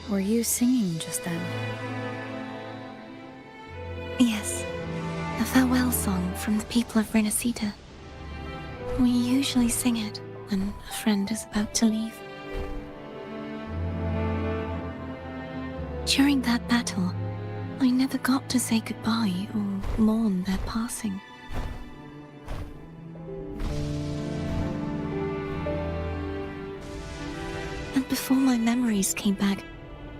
Were you singing just then? Yes, a farewell song from the people of Renacita. We usually sing it when a friend is about to leave. During that battle, I never got to say goodbye or mourn their passing. And before my memories came back,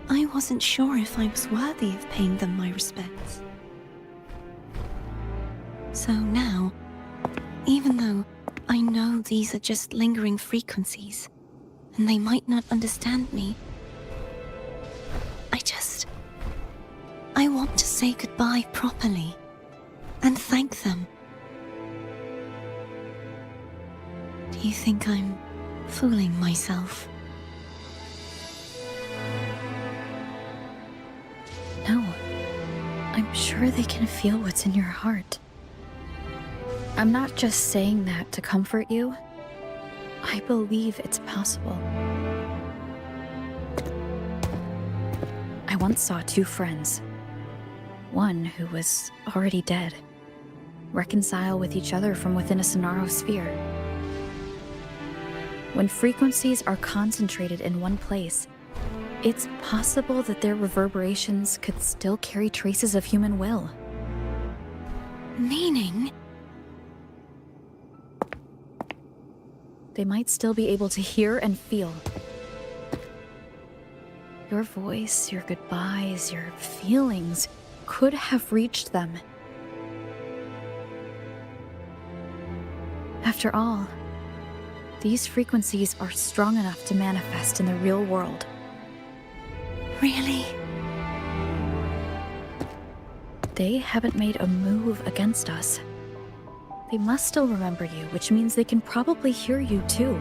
I wasn't sure if I was worthy of paying them my respects. So now, even though I know these are just lingering frequencies, and they I want to say goodbye properly and thank them. Do you think I'm fooling myself? No. I'm sure they can feel what's in your heart. I'm not just saying that to comfort you. I believe it's possible. I once saw two friends. One who was already dead. Reconcile with each other from within a Sonaro sphere. When frequencies are concentrated in one place, it's possible that their reverberations could still carry traces of human will. Meaning? They might still be able to hear and feel. Your voice, your goodbyes, your feelings could have reached them. After all, these frequencies are strong enough to manifest in the real world. Really? They haven't made a move against us. They must still remember you, which means they can probably hear you too.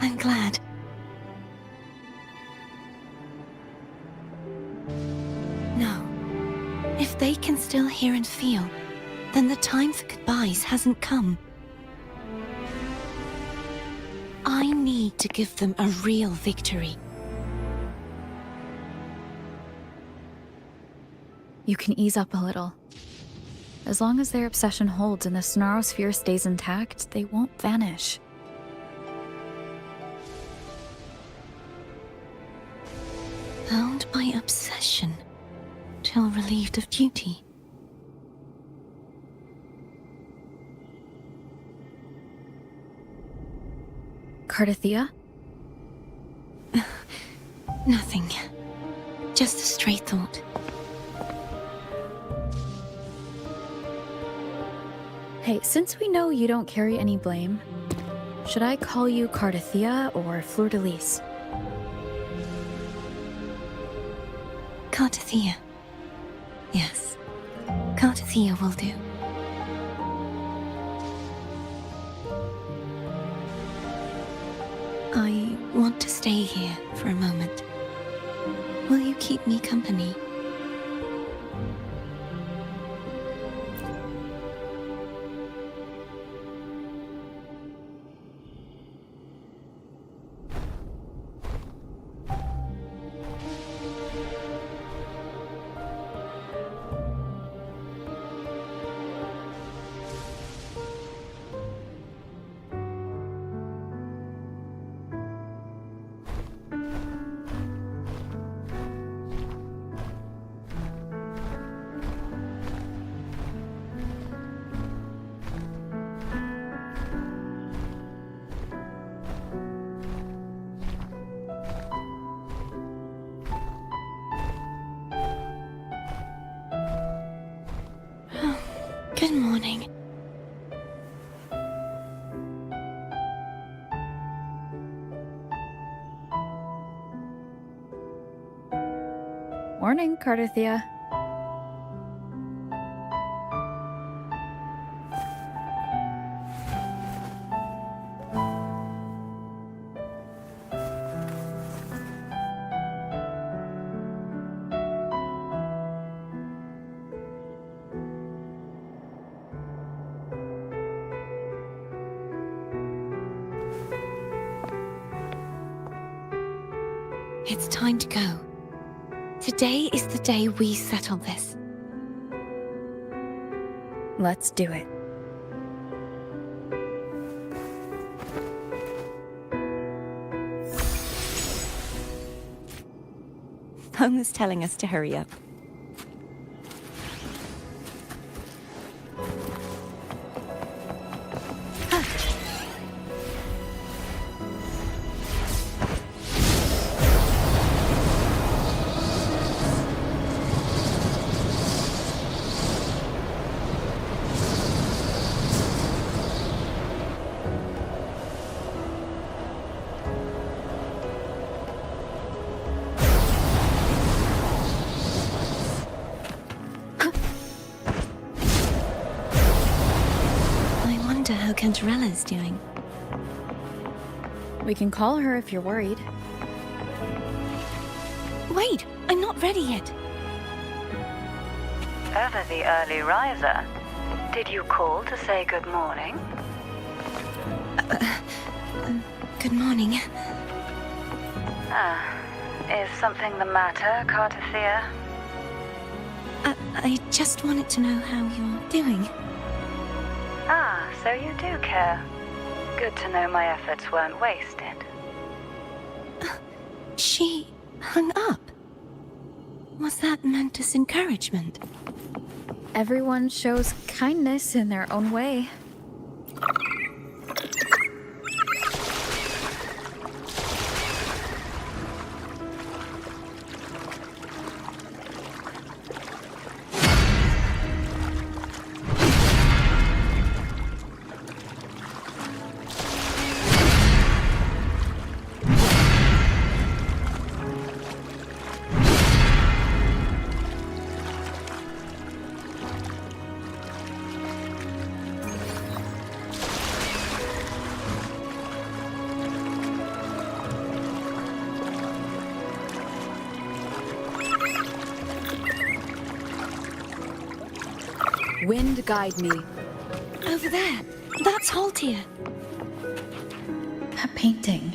I'm glad. No. If they can still hear and feel, then the time for goodbyes hasn't come. I need to give them a real victory. You can ease up a little. As long as their obsession holds and the Sonaro sphere stays intact, they won't vanish. Bound by obsession, till relieved of duty. Cardathia? Nothing. Just a stray thought. Hey, since we know you don't carry any blame, should I call you Cardathia or Fleur-de-Lis? Cardathia. Yes. Cardathia will do. I want to stay here for a moment. Will you keep me company? Good morning. Morning, Cardathia. It's time to go. Today is the day we settle this. Let's do it. Home is telling us to hurry up. Cantarella's doing? We can call her if you're worried. Wait, I'm not ready yet. Ever the early riser. Did you call to say good morning? Good morning. Is something the matter, Cartathea? I just wanted to know how you're doing. So you do care. Good to know my efforts weren't wasted. She hung up. Was that meant as encouragement? Everyone shows kindness in their own way. Wind guide me. Over there. That's Haltia. That painting.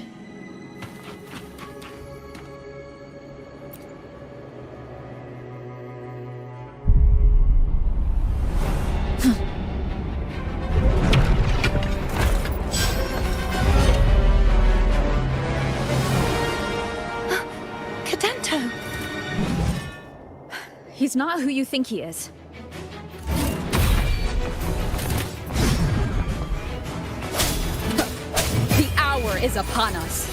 Cadento! He's not who you think he is. The hour is upon us.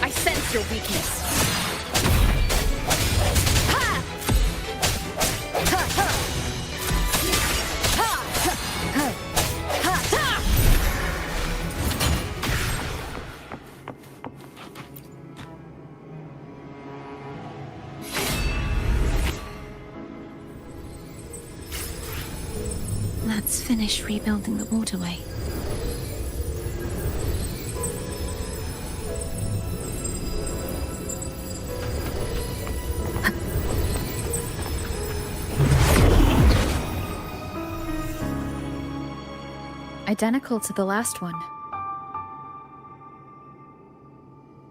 I sense your weakness. Let's finish rebuilding the waterway. Identical to the last one.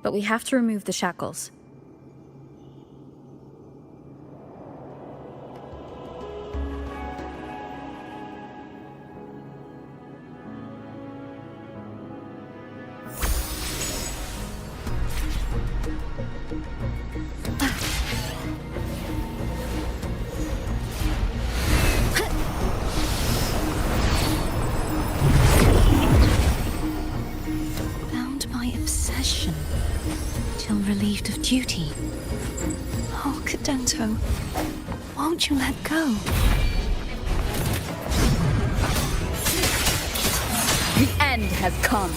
But we have to remove the shackles. Bound by obsession, till relieved of duty. Oh, Cadento, won't you let go? The end has come.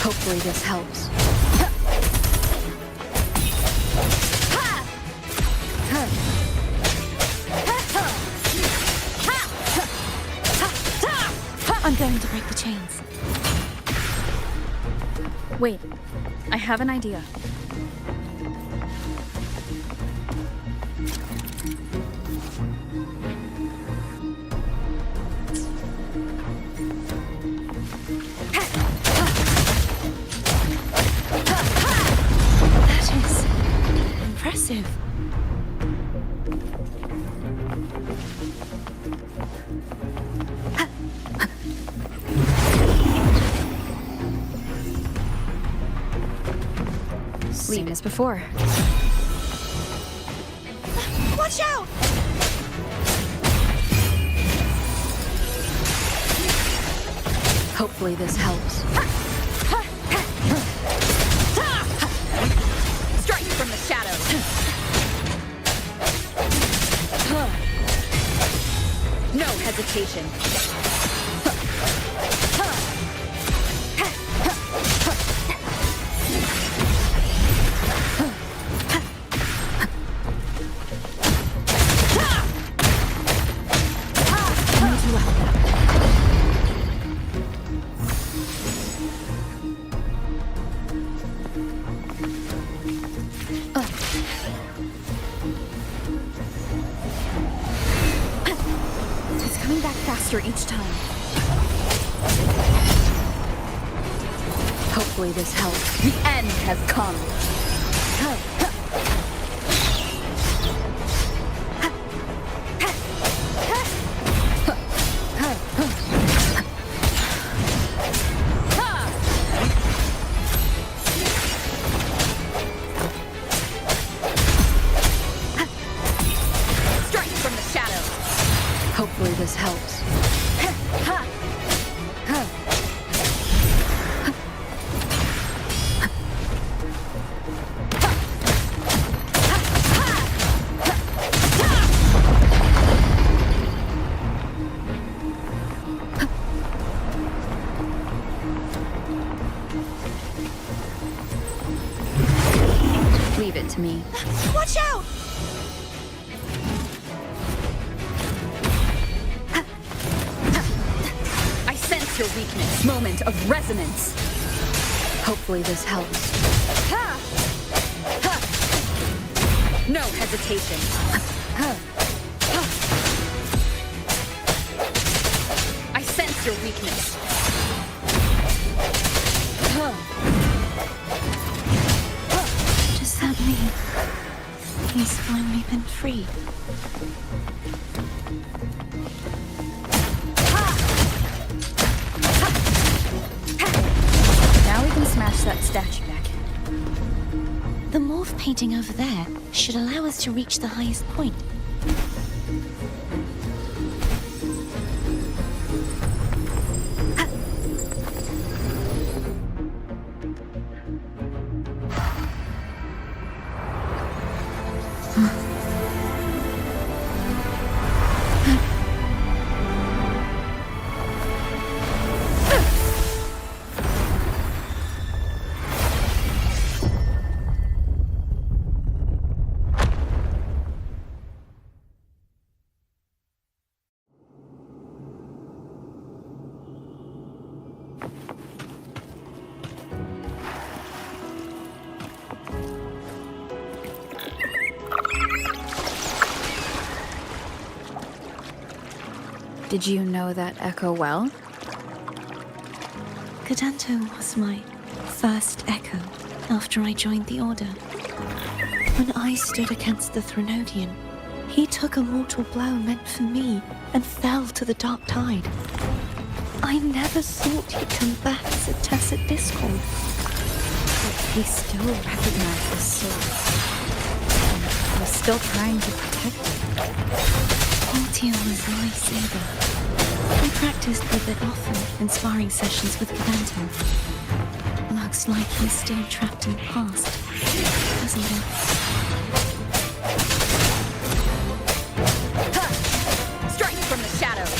Hopefully this helps. I'm going to break the chains. Wait, I have an idea. That is impressive. Same as before. Watch out! Hopefully this helps. Strike from the shadows! No hesitation. faster each time. Hopefully this helps. The end has come. Strike from the shadows. Hopefully this helps. Leave it to me. Watch out! I sense your weakness. Moment of resonance. Hopefully this helps. No hesitation. I sense your weakness. Does that mean he's finally been freed? Now we can smash that statue back in. The morph painting over there should allow us to reach the highest point. Did you know that echo well? Cadanto was my first echo after I joined the Order. When I stood against the Threnodian, he took a mortal blow meant for me and fell to the dark tide. I never thought he'd come back as a tacit discord. But he still recognized the sword. And was still trying to protect it. Altia was my saber. I practiced with it often in sparring sessions with Cadanto. Looks like he's still trapped in the past, doesn't it? Strike from the shadows.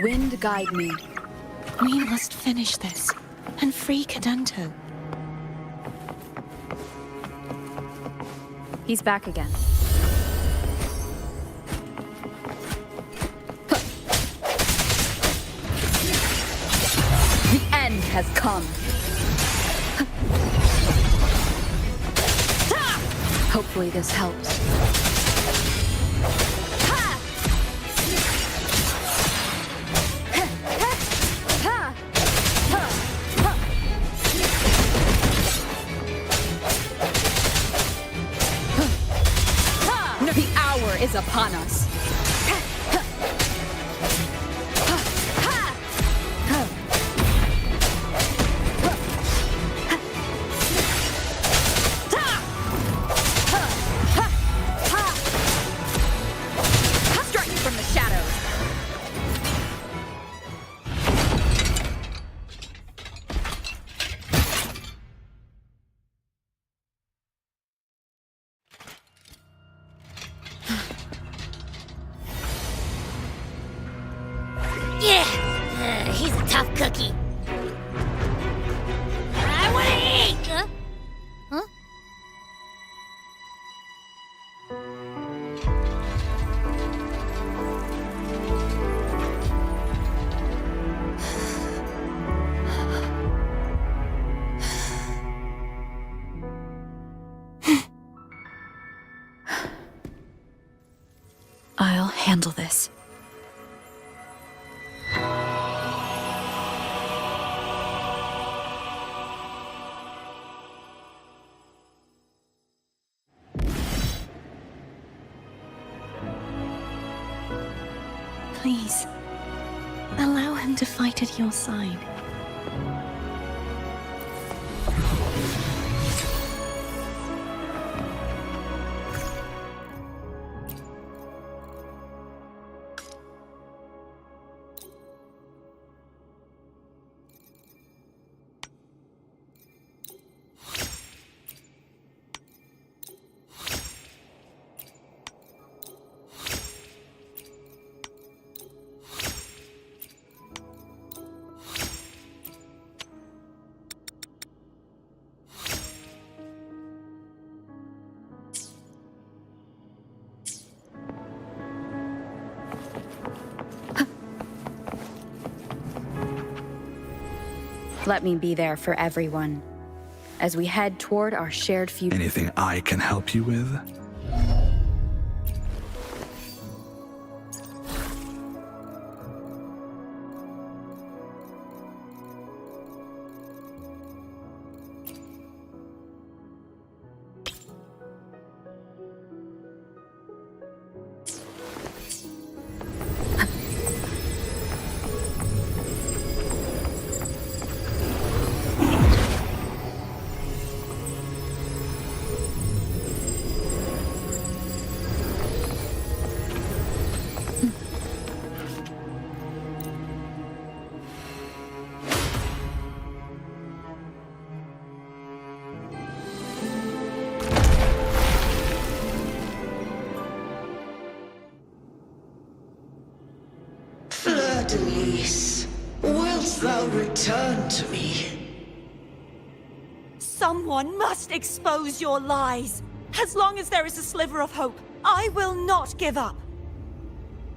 Wind guide me. We must finish this and free Cadanto. He's back again. The end has come. Hopefully this helps. The hour is upon us. Striking from the shadows. Yeah, he's a tough cookie. I want to eat. Huh? I'll handle this. Please, allow him to fight at your side. Let me be there for everyone as we head toward our shared future. Anything I can help you with? Denise, wilt thou return to me? Someone must expose your lies. As long as there is a sliver of hope, I will not give up.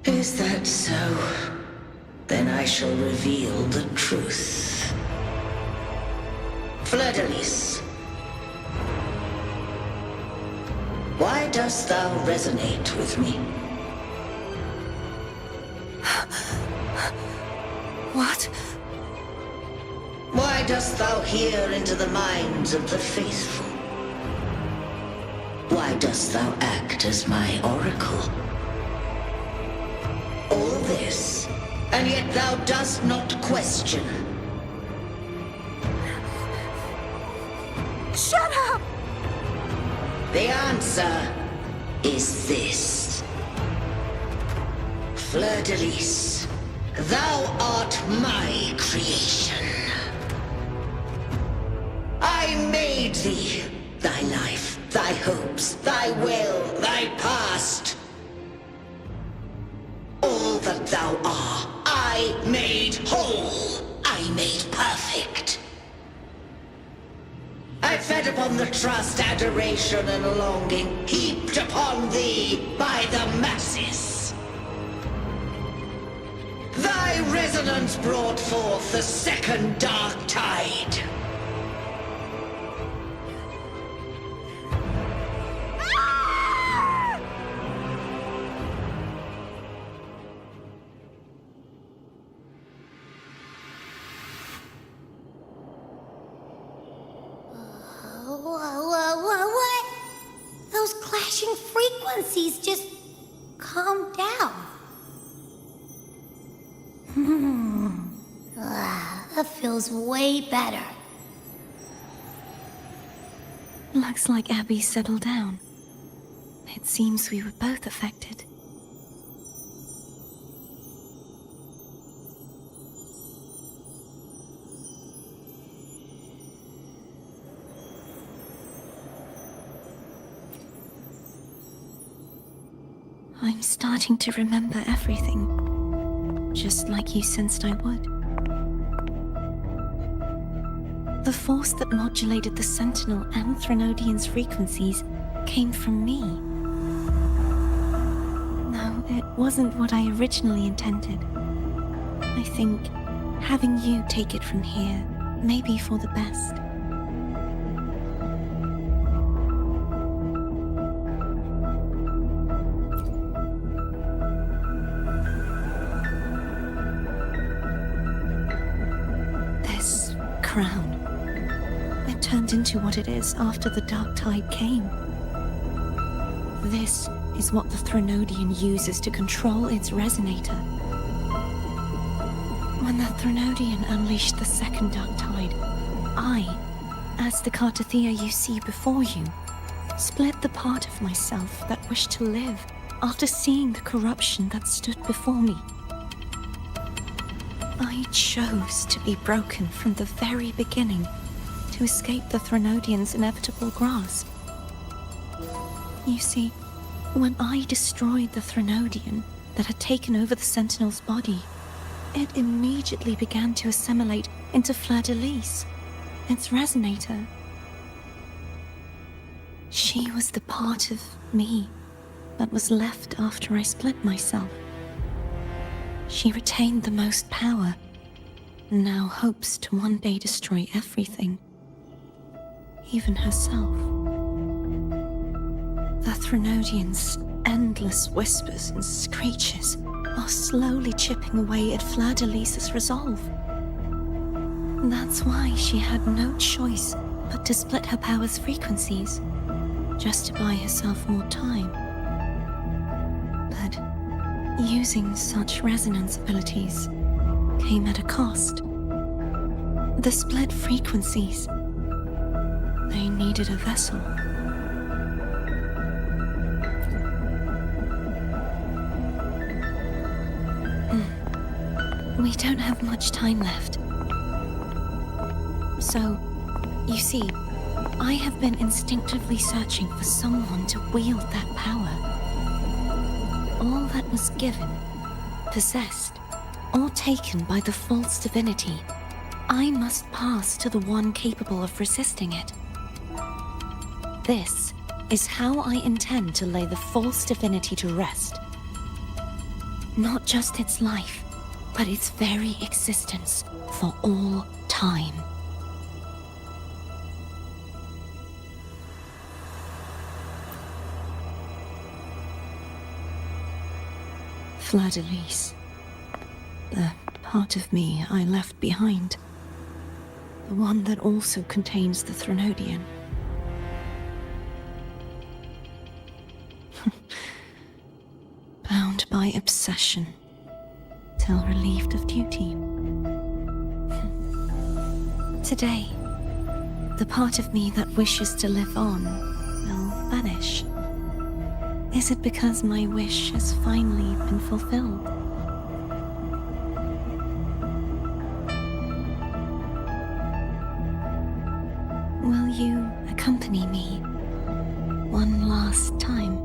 Is that so? Then I shall reveal the truth. Fleur-de-Lis, why dost thou resonate with me? What? Why dost thou hear into the minds of the faithful? Why dost thou act as my oracle? All this, and yet thou dost not question. Shut up! The answer is this. Fleur-de-Lis, thou art my creation. I made thee, thy life, thy hopes, thy will, thy past. All that thou art, I made whole. I made perfect. I fed upon the trust, adoration, and longing heaped upon thee by the masses. Thy resonance brought forth the second dark tide. What? Those clashing frequencies just calmed down. That feels way better. Looks like Abby settled down. It seems we were both affected. I'm starting to remember everything, just like you sensed I would. The force that modulated the Sentinel and Threnodian's frequencies came from me. No, it wasn't what I originally intended. I think having you take it from here may be for the best. This crown. It turned into what it is after the Dark Tide came. This is what the Threnodian uses to control its resonator. When the Threnodian unleashed the second Dark Tide, I, as the Cartathea you see before you, split the part of myself that wished to live after seeing the corruption that stood before me. I chose to be broken from the very beginning to escape the Threnodian's inevitable grasp. You see, when I destroyed the Threnodian that had taken over the Sentinel's body, it immediately began to assimilate into Fleur-de-Lis, its resonator. She was the part of me that was left after I split myself. She retained the most power, and now hopes to one day destroy everything, even herself. The Threnodian's endless whispers and screeches are slowly chipping away at Fleur-de-Lis's resolve. That's why she had no choice but to split her power's frequencies, just to buy herself more time. But using such resonance abilities came at a cost. The split frequencies, they needed a vessel. We don't have much time left. So, you see, I have been instinctively searching for someone to wield that power. All that was given, possessed, or taken by the false divinity, I must pass to the one capable of resisting it. This is how I intend to lay the false divinity to rest. Not just its life, but its very existence for all time. Fleur-de-Lis. The part of me I left behind. The one that also contains the Threnodian. Bound by obsession, till relieved of duty. Today, the part of me that wishes to live on will vanish. Is it because my wish has finally been fulfilled? Will you accompany me one last time?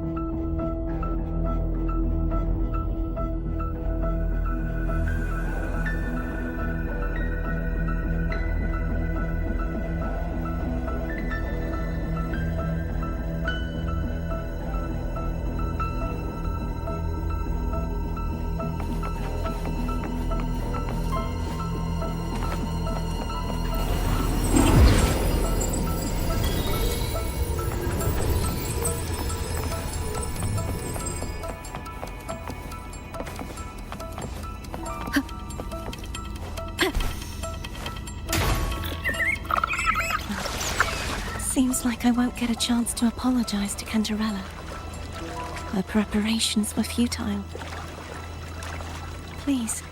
Seems like I won't get a chance to apologize to Cantarella. Her preparations were futile. Please,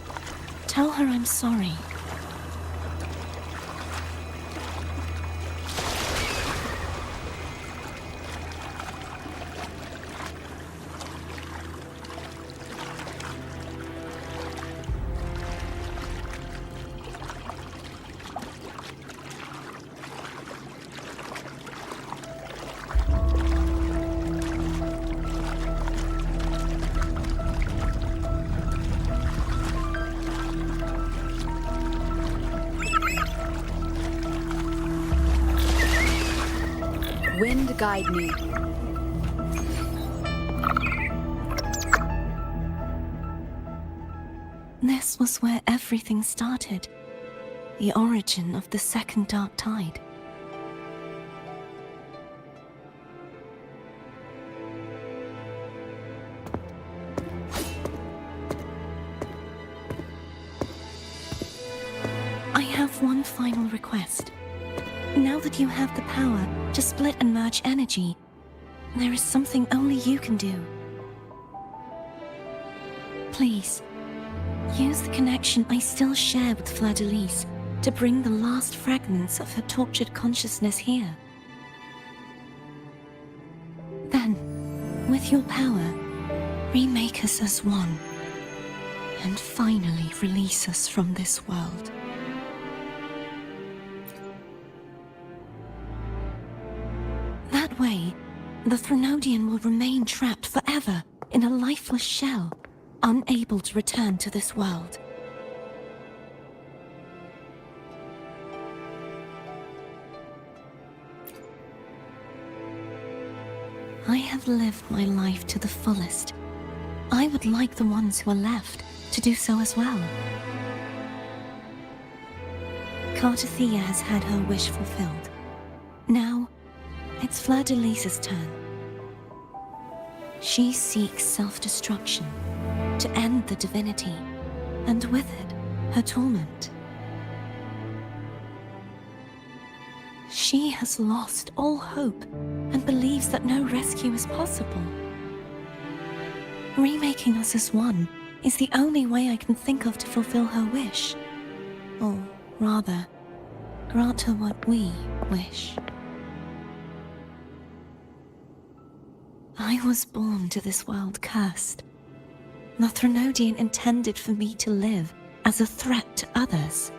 tell her I'm sorry. Wind guide me. This was where everything started. The origin of the second dark tide. I have one final request. Now that you have the power to split and merge energy, there is something only you can do. Please, use the connection I still share with Fleur-de-Lis to bring the last fragments of her tortured consciousness here. Then, with your power, remake us as one, and finally release us from this world. That way, the Threnodian will remain trapped forever in a lifeless shell, unable to return to this world. I have lived my life to the fullest. I would like the ones who are left to do so as well. Cartathea has had her wish fulfilled. Now, it's Fleur-de-Lis's turn. She seeks self-destruction to end the divinity, and with it, her torment. She has lost all hope and believes that no rescue is possible. Remaking us as one is the only way I can think of to fulfill her wish. Or rather, grant her what we wish. I was born to this world cursed. The Threnodian intended for me to live as a threat to others.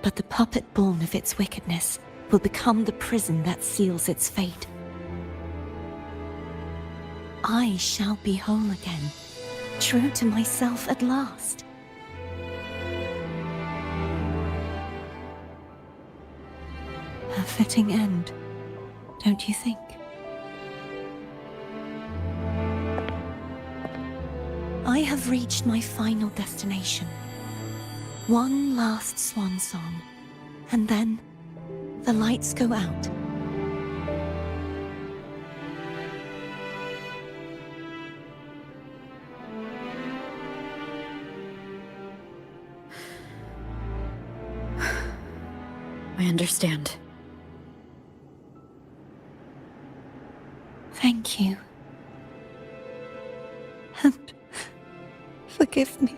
But the puppet born of its wickedness will become the prison that seals its fate. I shall be whole again, true to myself at last. A fitting end, don't you think? I have reached my final destination. One last swan song, and then the lights go out. I understand. Thank you. And forgive me.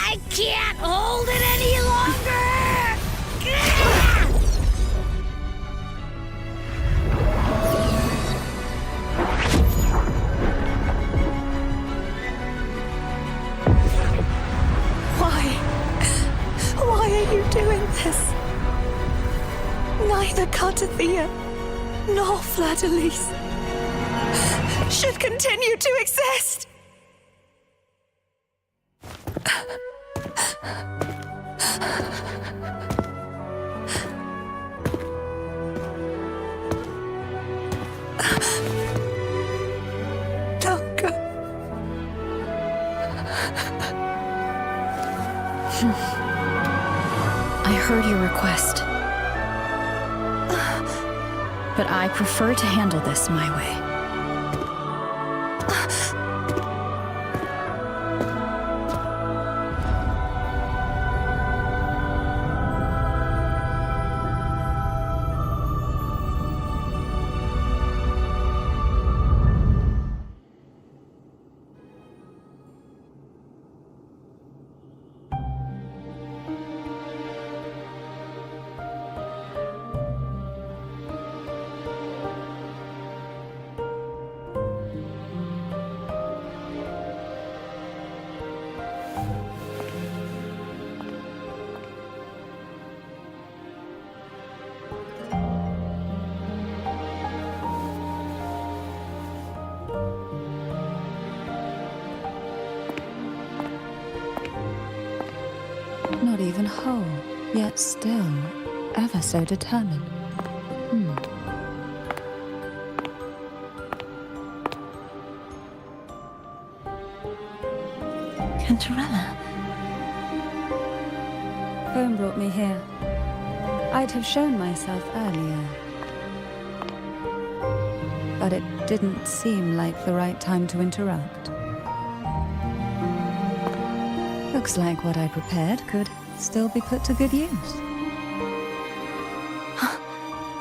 I can't hold it any longer! Why are you doing this? Neither Cartathea nor Fleur-de-Lis should continue to exist! I heard your request. But I prefer to handle this my way. Not even whole, yet still ever so determined. Cantarella. Home brought me here. I'd have shown myself earlier. But it didn't seem like the right time to interrupt. Looks like what I prepared could still be put to good use.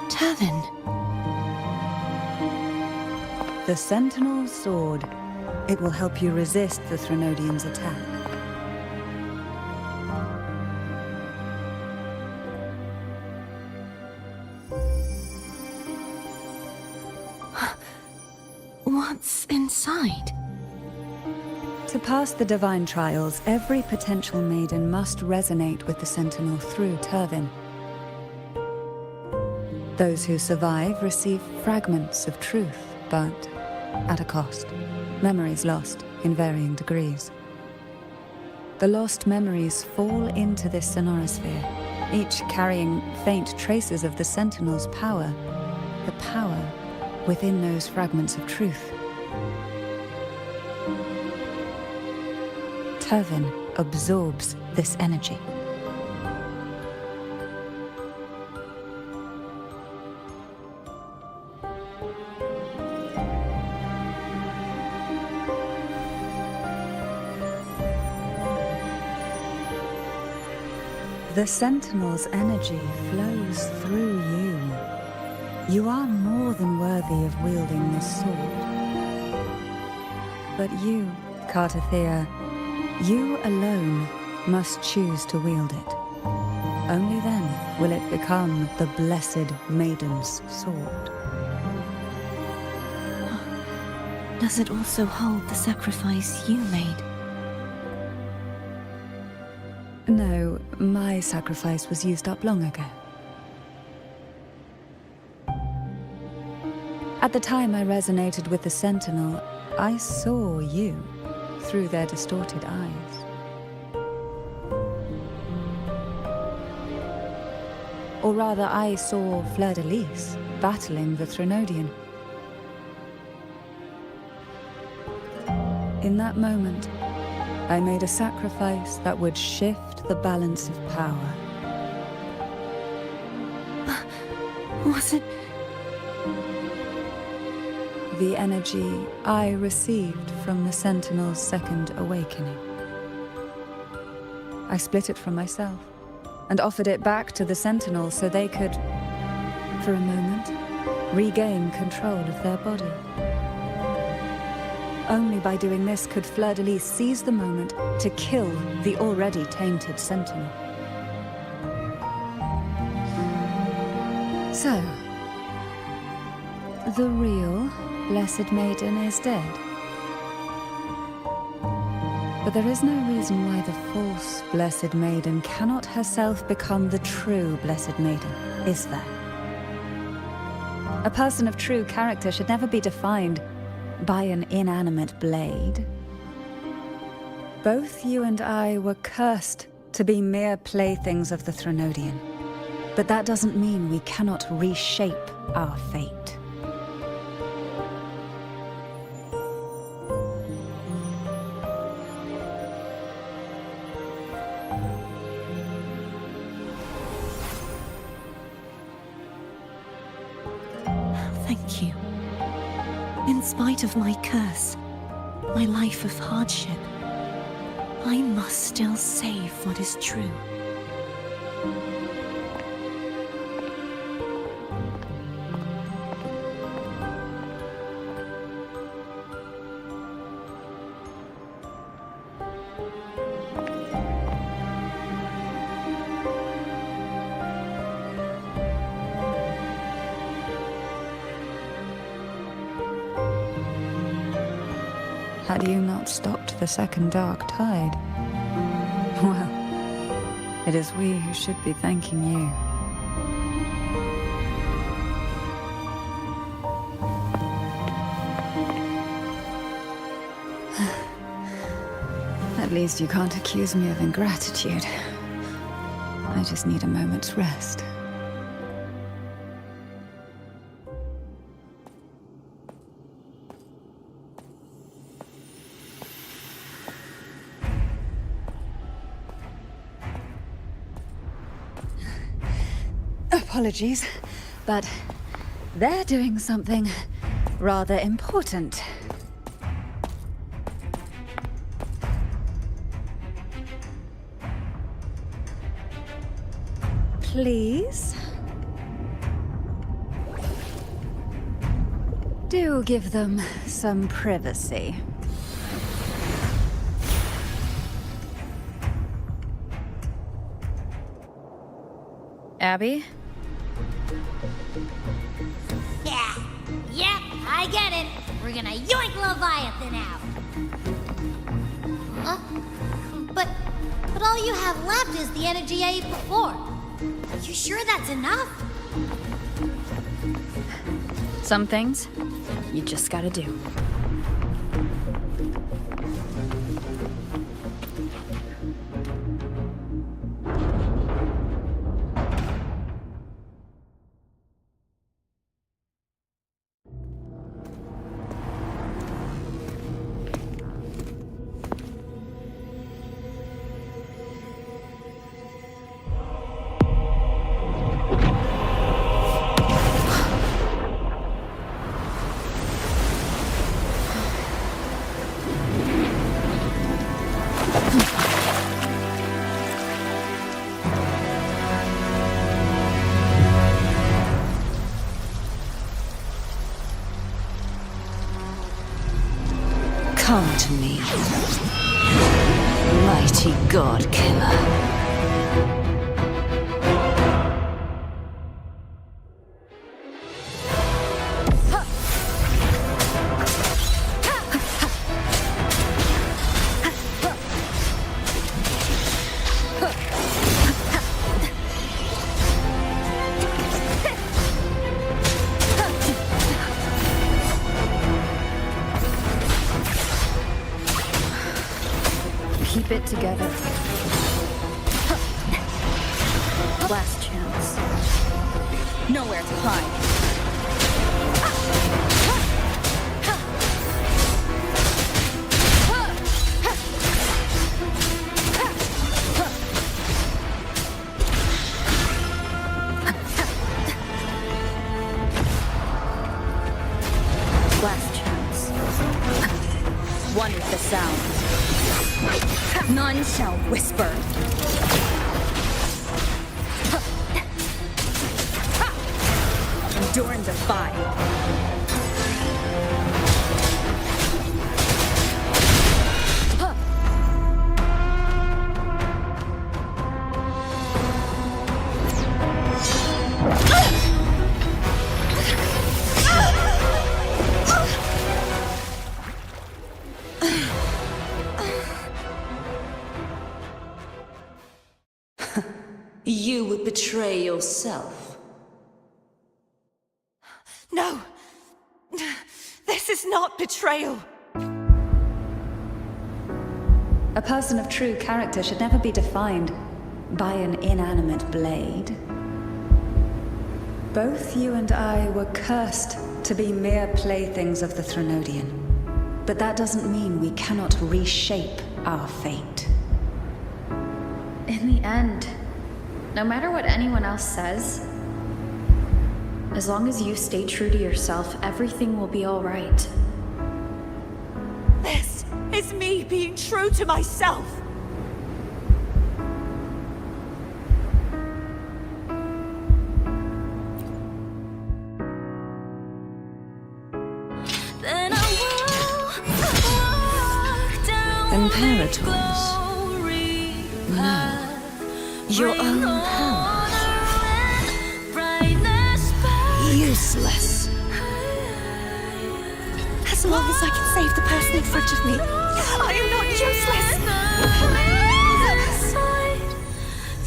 Turvin. The Sentinel's sword. It will help you resist the Threnodian's attack. What's inside? To pass the divine trials, every potential maiden must resonate with the Sentinel through Turvin. Those who survive receive fragments of truth, but at a cost. Memories lost in varying degrees. The lost memories fall into this sonorosphere, each carrying faint traces of the Sentinel's power, the power within those fragments of truth. Turvin absorbs this energy. The Sentinel's energy flows through you. You are more than worthy of wielding this sword. But you, Cartathea, you alone must choose to wield it. Only then will it become the Blessed Maiden's sword. Does it also hold the sacrifice you made? No, my sacrifice was used up long ago. At the time I resonated with the Sentinel, I saw you through their distorted eyes. Or rather, I saw Fleur-de-Lis battling the Threnodian. In that moment, I made a sacrifice that would shift the balance of power. Was it? The energy I received from the Sentinel's second awakening. I split it from myself and offered it back to the Sentinel so they could, for a moment, regain control of their body. Only by doing this could Fleur-de-Lis seize the moment to kill the already tainted Sentinel. So, the real Blessed Maiden is dead. But there is no reason why the false Blessed Maiden cannot herself become the true Blessed Maiden, is there? A person of true character should never be defined by an inanimate blade. Both you and I were cursed to be mere playthings of the Threnodian. But that doesn't mean we cannot reshape our fate. Thank you. In spite of my curse, my life of hardship, I must still save what is true. Had you not stopped the second dark tide? Well, it is we who should be thanking you. At least you can't accuse me of ingratitude. I just need a moment's rest. Apologies, but they're doing something rather important. Please? Do give them some privacy. Abby? Yeah, I get it. We're gonna yoink Leviathan out. Huh? But all you have left is the energy I ate before. You sure that's enough? Some things you just gotta do. Come to me, mighty God Killer. Keep it together. Last chance. Nowhere to hide. Last chance. One with the sound. None shall whisper. Endure and defy. You would betray yourself. No! This is not betrayal! A person of true character should never be defined by an inanimate blade. Both you and I were cursed to be mere playthings of the Threnodian. But that doesn't mean we cannot reshape our fate. In the end, no matter what anyone else says, as long as you stay true to yourself, everything will be all right. This is me being true to myself. Then I walk down Imperators. No. Your own power. Useless. As long as I can save the person in front of me, I am not useless.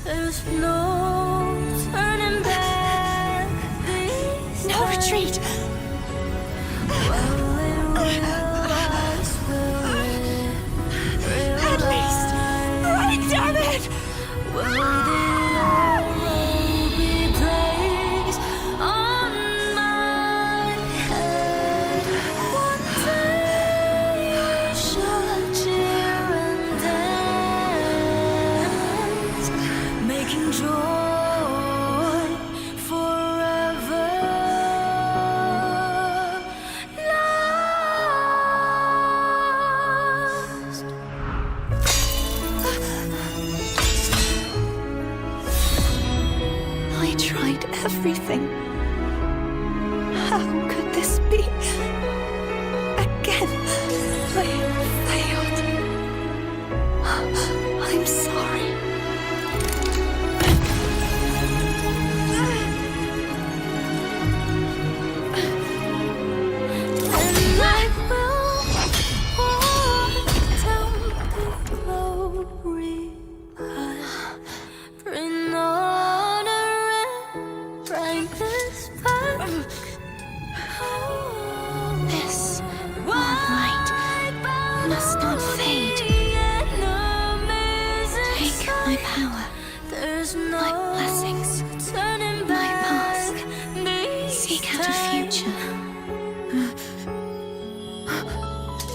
There's no turning back. No retreat. At least, right, damn it! Everything. How could this be? Again, I failed. I'm sorry. And I will walk down the glory path. Bring this light must not fade. Take my power, my blessings, my mask. Seek out a future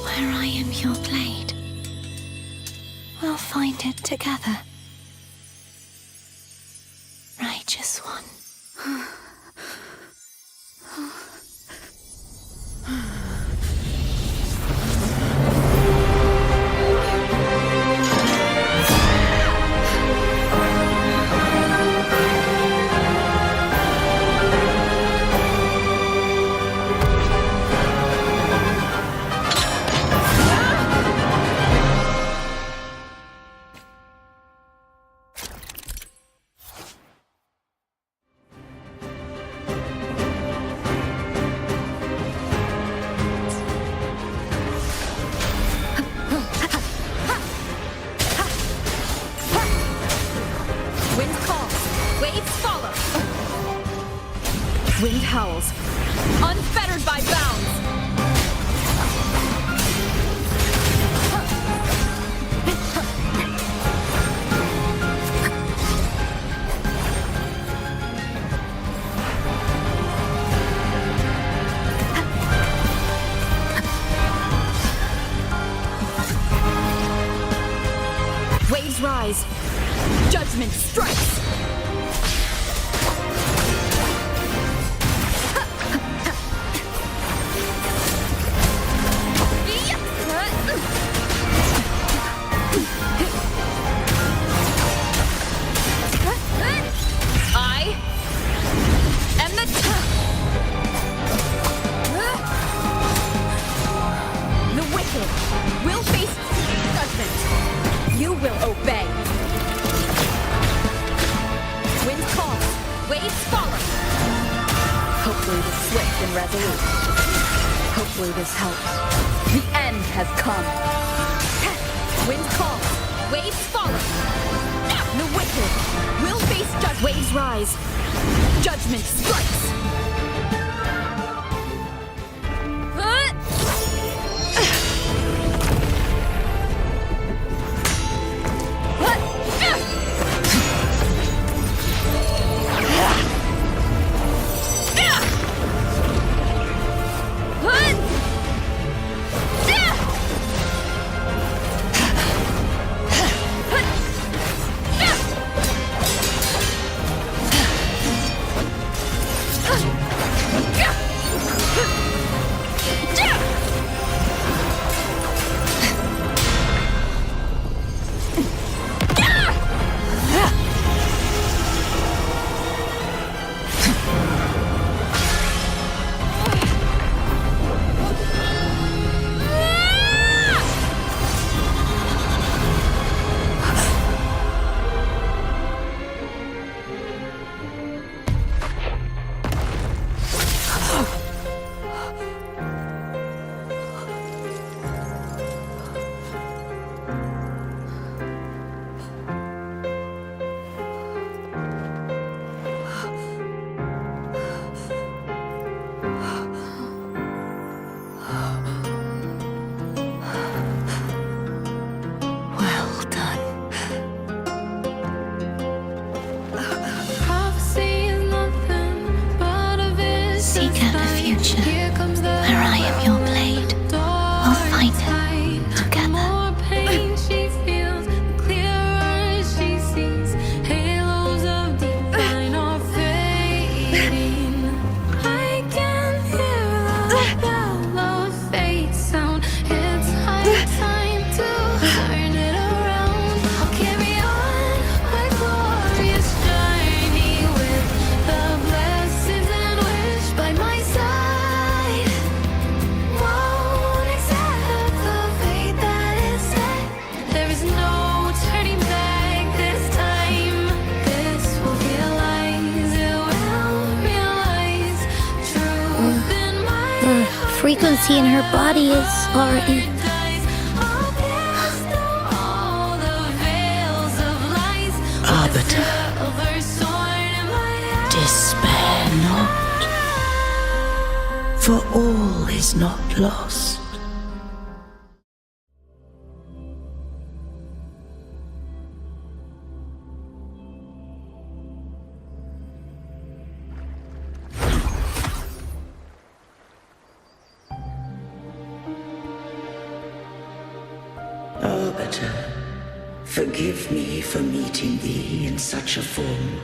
where I am your blade. We'll find it together. Righteous one. Wind howls, unfettered by bounds. Waves rise, judgment strikes. Will face judgment. You will obey. Wind calls, waves follow. Hopefully this swift and resolute. Hopefully this helps. The end has come. Wind calls, waves follow. The wicked will face judgment. Waves rise. Judgment strikes. The frequency in her body is already... Arbiter, despair not, for all is not lost. Arbiter, forgive me for meeting thee in such a form.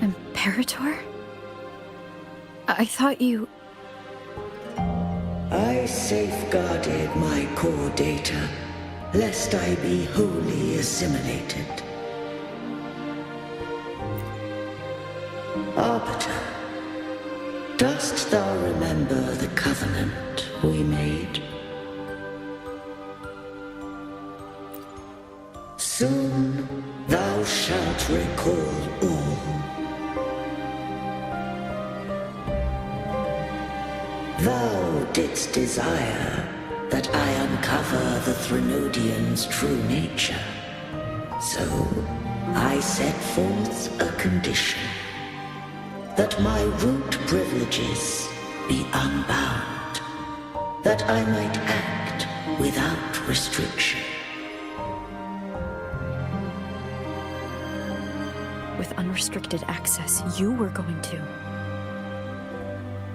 Imperator? I thought you... I safeguarded my core data, lest I be wholly assimilated. Arbiter, dost thou remember the covenant we made? Soon thou shalt recall all. Thou didst desire that I uncover the Threnodian's true nature. So I set forth a condition. That my root privileges be unbound, that I might act without restriction. With unrestricted access, you were going to.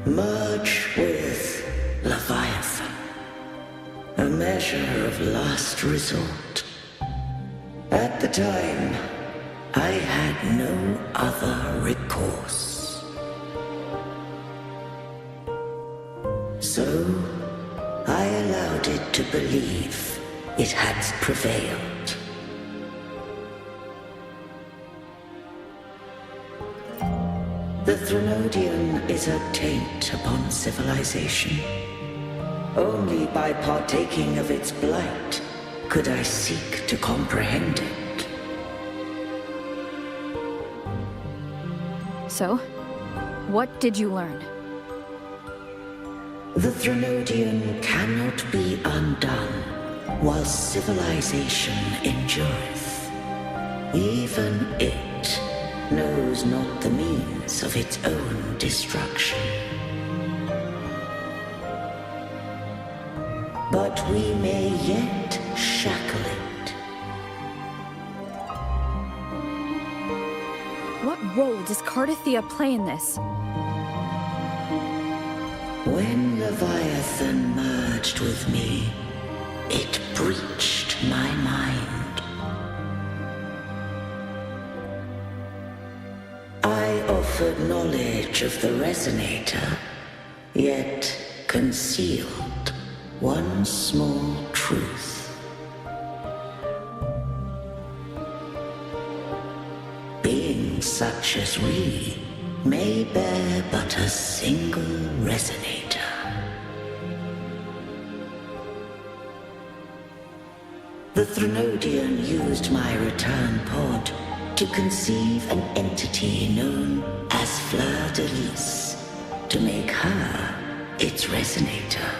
Merge with Leviathan, a measure of last resort. At the time, I had no other recourse. So, I allowed it to believe it had prevailed. The Threnodian is a taint upon civilization. Only by partaking of its blight could I seek to comprehend it. So, what did you learn? The Threnodian cannot be undone while civilization endureth. Even it knows not the means of its own destruction. But we may yet shackle it. What role does Cardathia play in this? When Leviathan merged with me, it breached my mind. I offered knowledge of the Resonator, yet concealed one small truth. Beings such as we may bear but a single resonator. The Threnodian used my return pod to conceive an entity known as Fleur de Lis, to make her its resonator.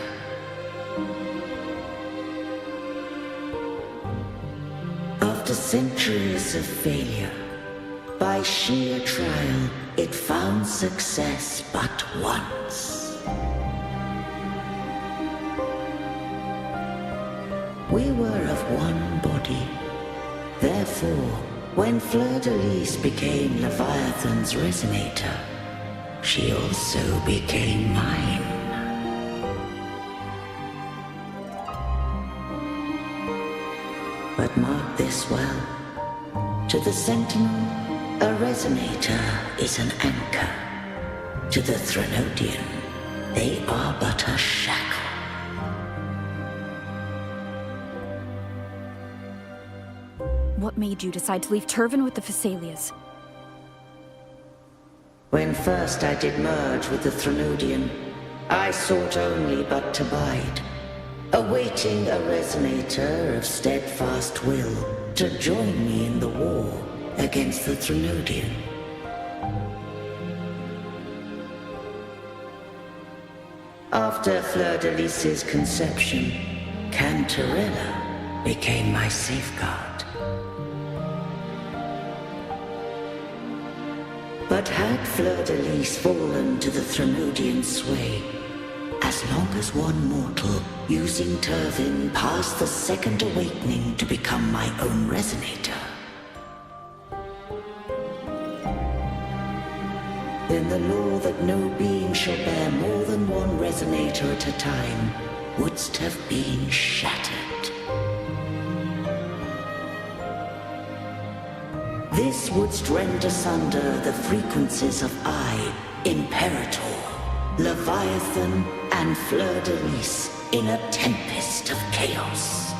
After centuries of failure, by sheer trial, it found success but once. We were of one body. Therefore, when Fleur de Lis became Leviathan's resonator, she also became mine. But mark this well. To the Sentinel, a resonator is an anchor. To the Threnodian, they are but a shackle. What made you decide to leave Turvin with the Phasaelias? When first I did merge with the Threnodian, I sought only but to bide, awaiting a resonator of steadfast will to join me in the war against the Threnodian. After Fleur-de-Lis's conception, Cantarella became my safeguard. But had Fleur-de-Lis fallen to the Threnodian sway, as long as one mortal using Turvin passed the second awakening to become my own resonator, then the law that no being shall bear more than one resonator at a time wouldst have been shattered. This wouldst rend asunder the frequencies of I, Imperator, Leviathan, and Fleur-de-Lis in a tempest of chaos,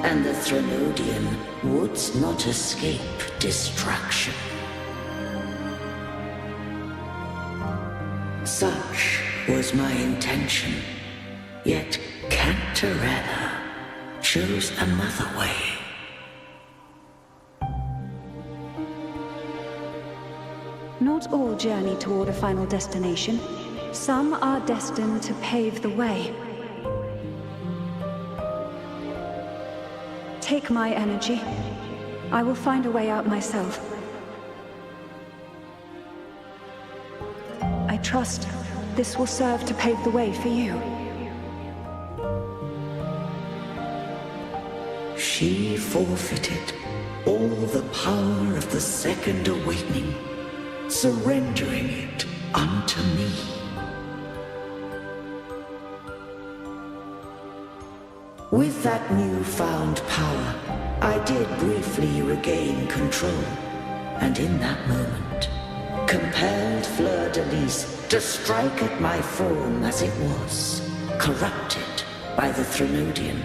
and the Threnodian wouldst not escape destruction. Such was my intention, yet Cantarella chose another way. Not all journey toward a final destination. Some are destined to pave the way. Take my energy. I will find a way out myself. I trust this will serve to pave the way for you. She forfeited all the power of the second awakening, surrendering it unto me. With that newfound power, I did briefly regain control, and in that moment, compelled Fleur-de-Lis to strike at my form as it was, corrupted by the Threnodian.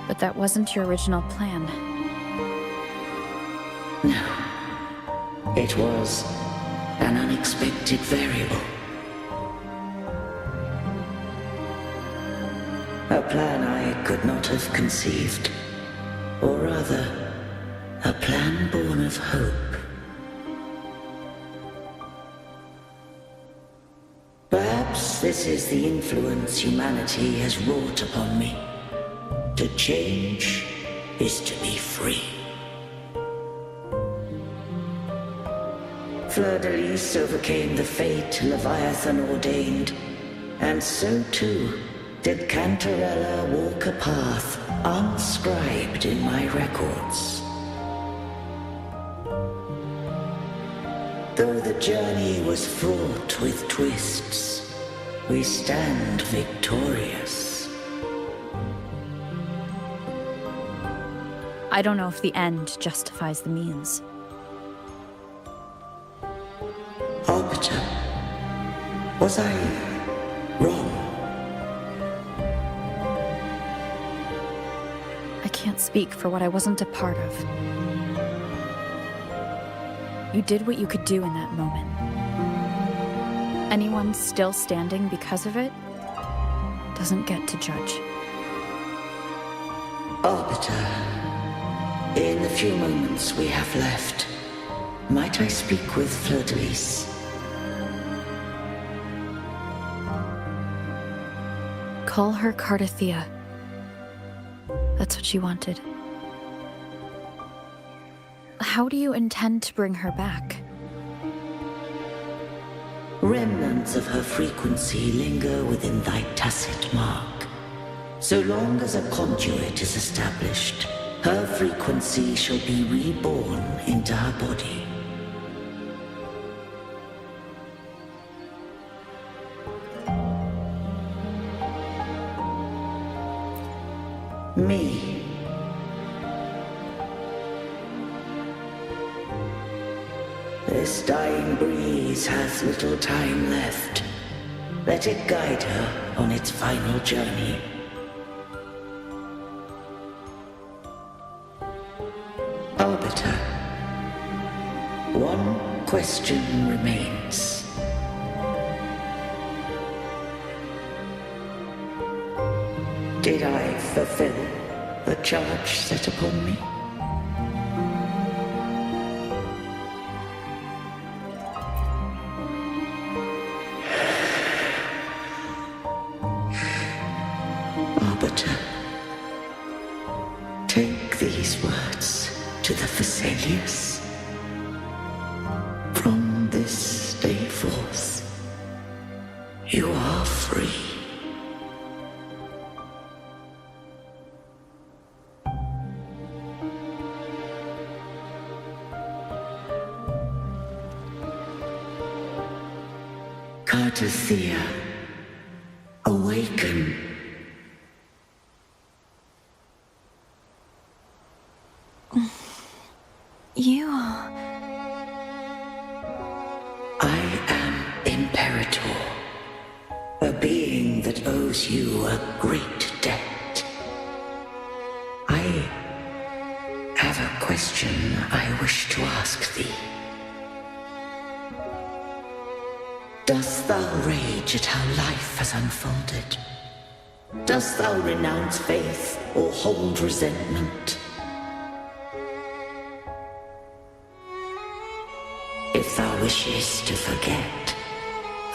But that wasn't your original plan. No. It was an unexpected variable. A plan I could not have conceived. Or rather, a plan born of hope. Perhaps this is the influence humanity has wrought upon me. To change is to be free. Fleur-de-Lis overcame the fate Leviathan ordained, and so too did Cantarella walk a path unscribed in my records. Though the journey was fraught with twists, we stand victorious. I don't know if the end justifies the means. Arbiter, was I wrong? I can't speak for what I wasn't a part of. You did what you could do in that moment. Anyone still standing because of it doesn't get to judge. Arbiter, in the few moments we have left, might I speak with Fleur-de-Lis? Call her Cardathea. That's what she wanted. How do you intend to bring her back? Remnants of her frequency linger within thy tacit mark. So long as a conduit is established, her frequency shall be reborn into her body. Me. This dying breeze hath little time left. Let it guide her on its final journey. Arbiter, one question remains. Did I fulfill the charge set upon me? Arbiter, take these words to the Vesalius. From this day forth, you are free. Cartothea, awaken. You are... I am Imperator, a being that owes you a great debt. I have a question I wish to ask thee. Dost thou rage at how life has unfolded? Dost thou renounce faith or hold resentment? If thou wishes to forget,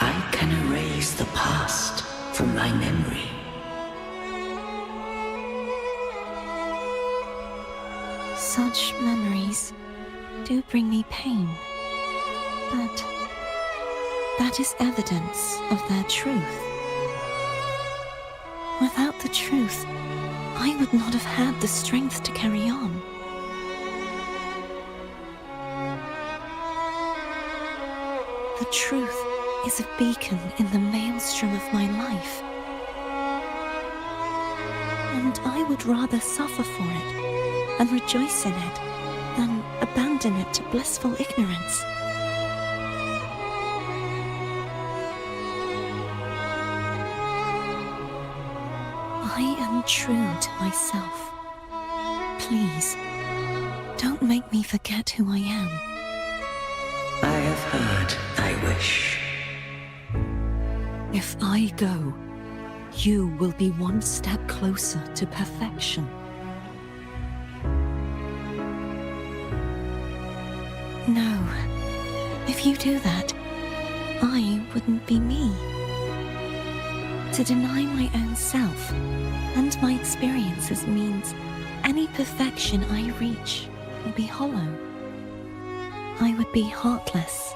I can erase the past from thy memory. Such memories do bring me pain, but that is evidence of their truth. Without the truth, I would not have had the strength to carry on. The truth is a beacon in the maelstrom of my life. And I would rather suffer for it and rejoice in it than abandon it to blissful ignorance. I am true to myself. Please, don't make me forget who I am. I have heard thy wish. If I go, you will be one step closer to perfection. No. If you do that, I wouldn't be me. To deny my own self and my experiences means any perfection I reach will be hollow. I would be heartless.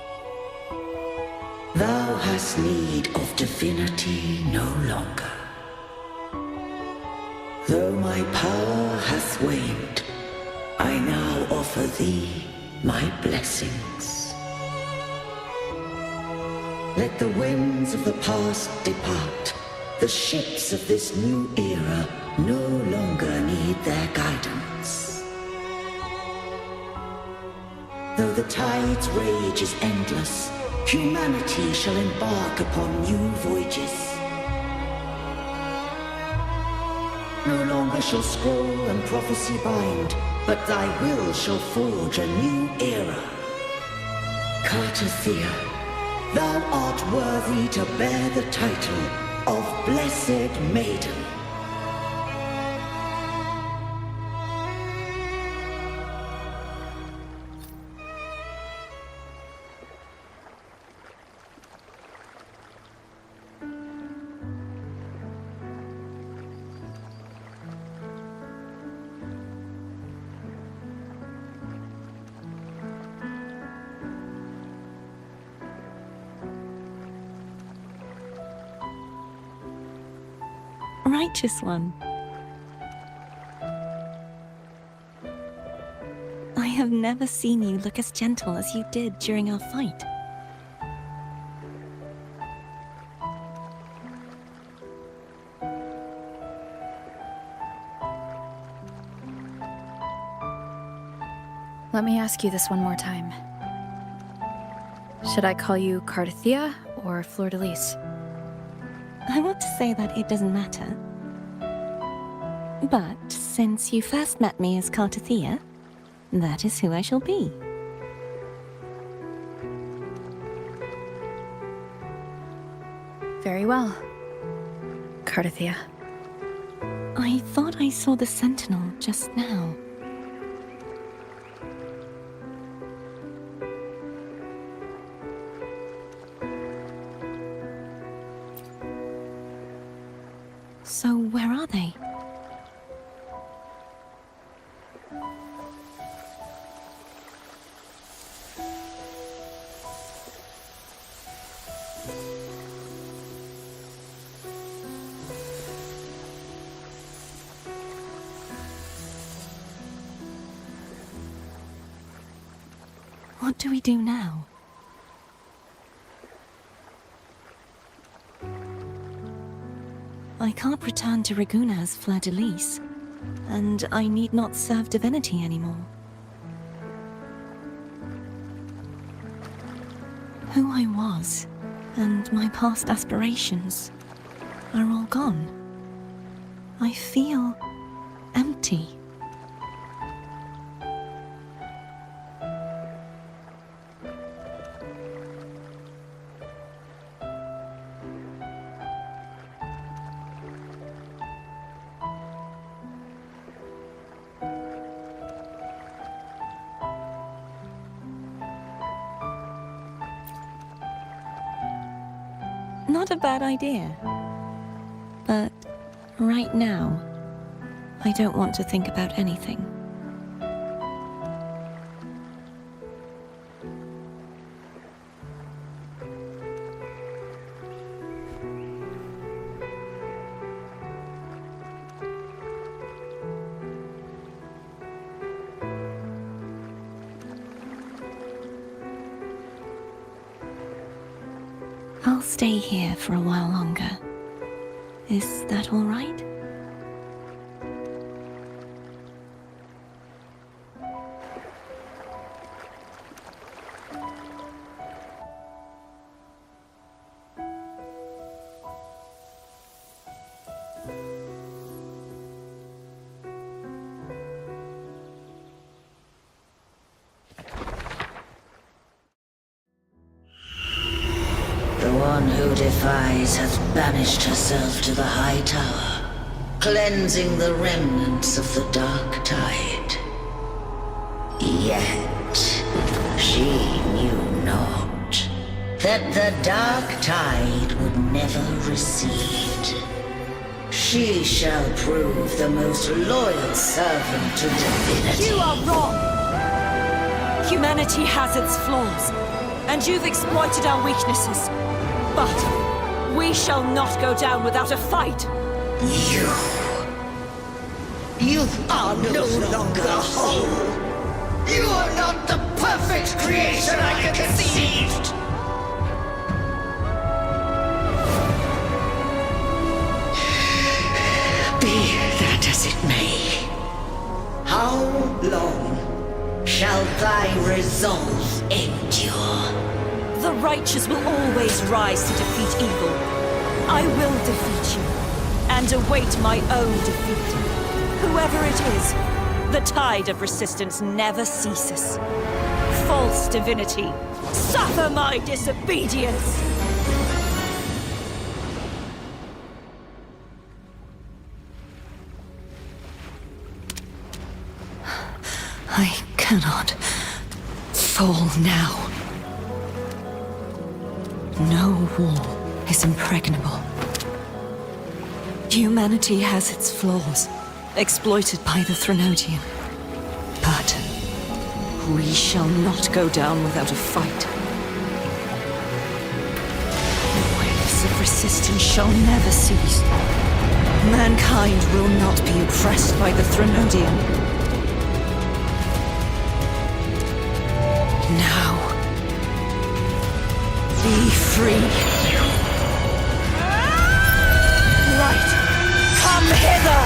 Thou hast need of divinity no longer. Though my power hath waned, I now offer thee my blessings. Let the winds of the past depart. The ships of this new era no longer need their guidance. Though the tide's rage is endless, humanity shall embark upon new voyages. No longer shall scroll and prophecy bind, but thy will shall forge a new era. Cartothea, thou art worthy to bear the title of Blessed Maiden. Righteous one. I have never seen you look as gentle as you did during our fight. Let me ask you this one more time. Should I call you Cartothea or Fleur-de-Lis? I want to say that it doesn't matter. But since you first met me as Cartothea, that is who I shall be. Very well, Cartothea. I thought I saw the sentinel just now. So where are they? What do we do now? I can't return to Reguna as Fleur de Lis, and I need not serve divinity anymore. Who I was, and my past aspirations, are all gone. I feel empty. Not a bad idea. But right now, I don't want to think about anything. I'll stay here for a while longer. Is that all right? The one who defies hath banished herself to the high tower, cleansing the remnants of the dark tide. Yet she knew not that the dark tide would never recede. She shall prove the most loyal servant to divinity. You are wrong! Humanity has its flaws, and you've exploited our weaknesses. But we shall not go down without a fight! You are no longer whole! You are not the perfect creation I conceived! Be that as it may, how long shall thy resolve endure? The righteous will always rise to defeat evil. I will defeat you, and await my own defeat. Whoever it is, the tide of resistance never ceases. False divinity, suffer my disobedience! I cannot fall now. No wall is impregnable. Humanity has its flaws, exploited by the Threnodian. But we shall not go down without a fight. Waves of resistance shall never cease. Mankind will not be oppressed by the Threnodian. Now, be free. Light, come hither!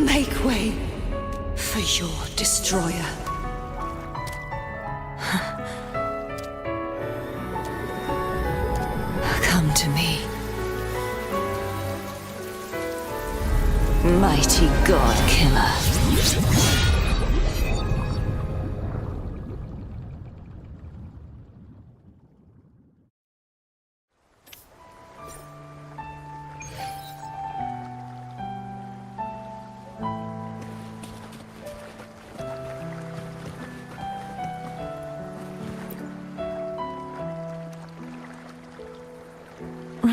Make way for your destroyer. Come to me. Mighty God Killer.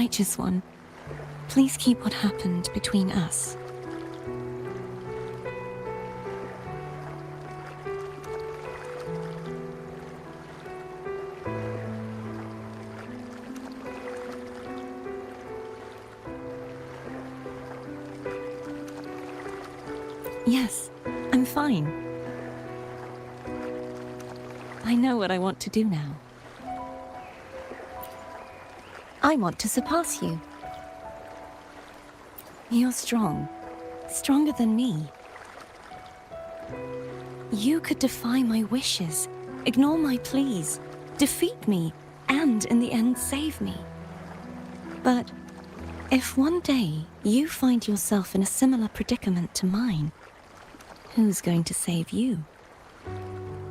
Righteous One, please keep what happened between us. Yes, I'm fine. I know what I want to do now. I want to surpass you. You're strong. Stronger than me. You could defy my wishes, ignore my pleas, defeat me, and in the end save me. But if one day you find yourself in a similar predicament to mine, who's going to save you?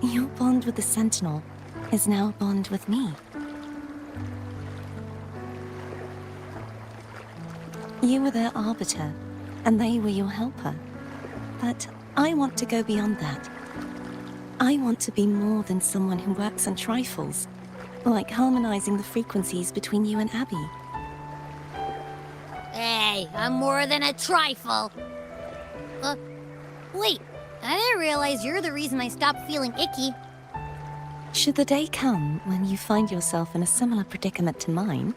Your bond with the Sentinel is now a bond with me. You were their arbiter, and they were your helper. But I want to go beyond that. I want to be more than someone who works on trifles, like harmonizing the frequencies between you and Abby. Hey, I'm more than a trifle. Wait, I didn't realize you're the reason I stopped feeling icky. Should the day come when you find yourself in a similar predicament to mine,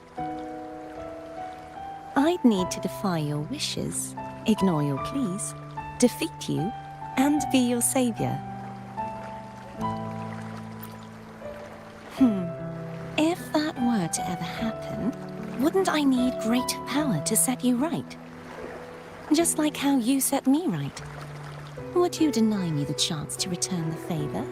I'd need to defy your wishes, ignore your pleas, defeat you, and be your savior. If that were to ever happen, wouldn't I need great power to set you right? Just like how you set me right. Would you deny me the chance to return the favor?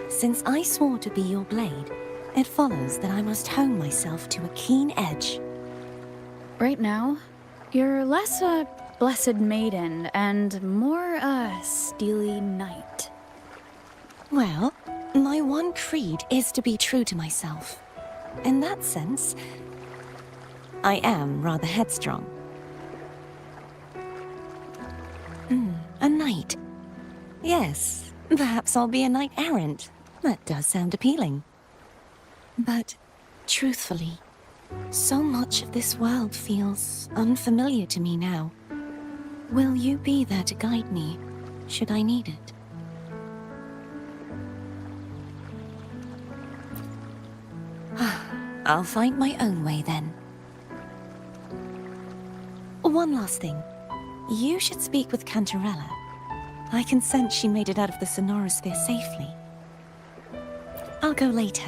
Since I swore to be your blade, it follows that I must hone myself to a keen edge. Right now, you're less a blessed maiden and more a steely knight. Well, my one creed is to be true to myself. In that sense, I am rather headstrong. A knight. Yes, perhaps I'll be a knight errant. That does sound appealing. But, truthfully, so much of this world feels unfamiliar to me now. Will you be there to guide me, should I need it? I'll find my own way then. One last thing. You should speak with Cantarella. I can sense she made it out of the Sonorosphere safely. I'll go later.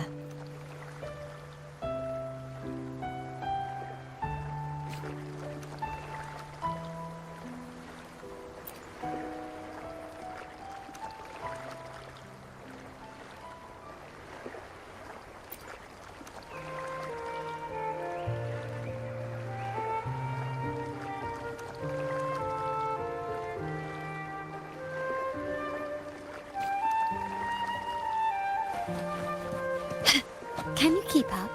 Can you keep up?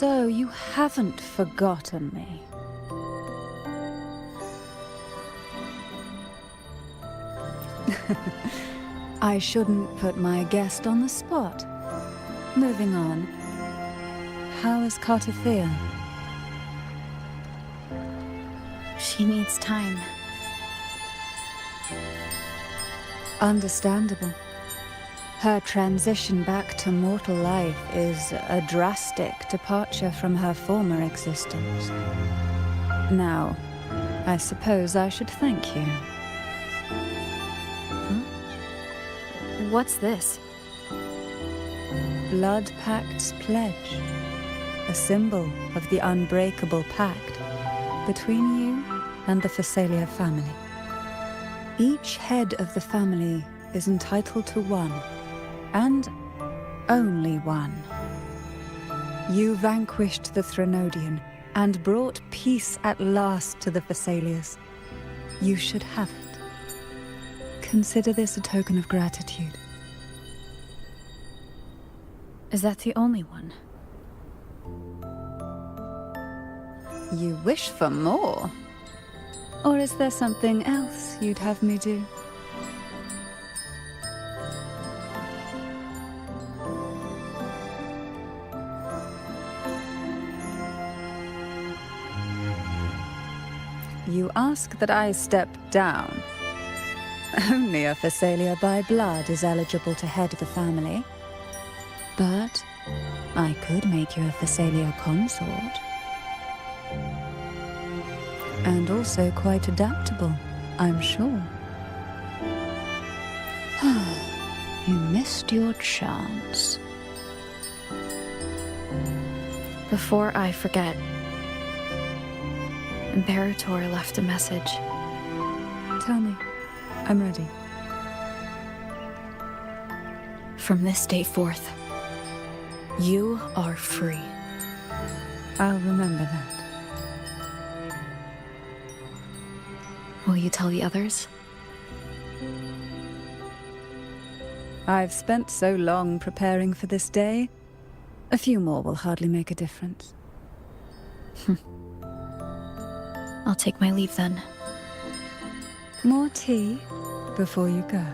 So you haven't forgotten me. I shouldn't put my guest on the spot. Moving on. How is Cartothea? She needs time. Understandable. Her transition back to mortal life is a drastic departure from her former existence. Now, I suppose I should thank you. What's this? Blood Pact's pledge. A symbol of the unbreakable pact between you and the Phasalia family. Each head of the family is entitled to one, and only one. You vanquished the Threnodian and brought peace at last to the Phasalias. You should have it. Consider this a token of gratitude. Is that the only one? You wish for more? Or is there something else you'd have me do? You ask that I step down. Only a Phasalia by blood is eligible to head the family. But I could make you a Phasalia consort. And also quite adaptable, I'm sure. You missed your chance. Before I forget, Imperator left a message. Tell me. I'm ready. From this day forth, you are free. I'll remember that. Will you tell the others? I've spent so long preparing for this day. A few more will hardly make a difference. I'll take my leave then. More tea before you go.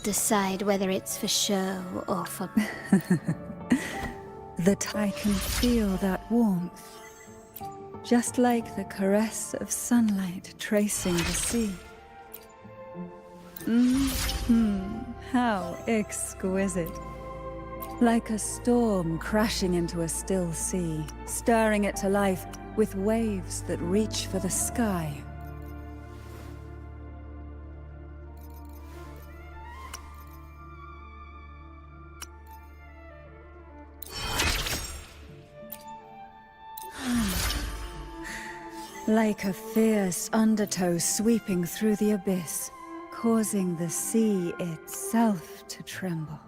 decide whether it's for show or for... That I can feel that warmth. Just like the caress of sunlight tracing the sea. How exquisite. Like a storm crashing into a still sea, stirring it to life with waves that reach for the sky. Like a fierce undertow sweeping through the abyss, causing the sea itself to tremble.